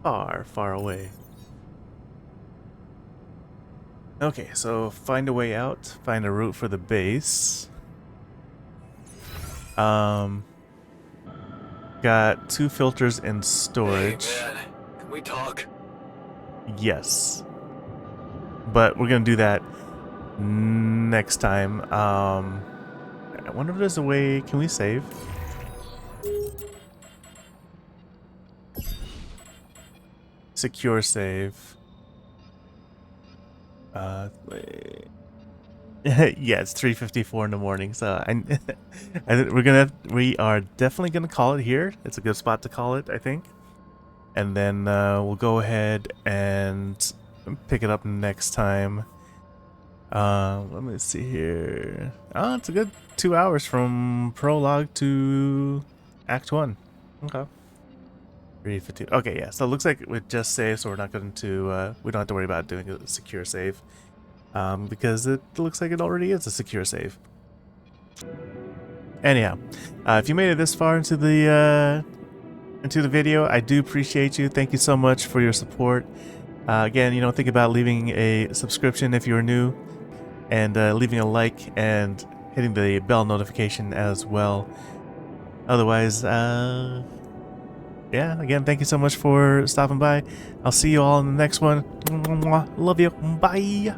Far, far away. Okay, so find a way out, find a route for the base. Got 2 filters in storage. Hey, man. Can we talk? Yes. But we're gonna do that next time. I wonder if there's a way. Can we save? Secure save. Wait. Yeah, it's 3:54 in the morning, so we are definitely gonna call it here. It's a good spot to call it, I think. and then we'll go ahead and pick it up next time. Let me see here. Oh, it's a good 2 hours from Prologue to Act 1. Okay. 352. Okay, yeah. So it looks like we just saved, so we're not going to, we don't have to worry about doing a secure save. Because it looks like it already is a secure save. Anyhow, if you made it this far into the video, I do appreciate you. Thank you so much for your support. Again, you know, think about leaving a subscription if you're new, and leaving a like and hitting the bell notification as well. Otherwise, yeah, again, thank you so much for stopping by. I'll see you all in the next one. Love you. Bye.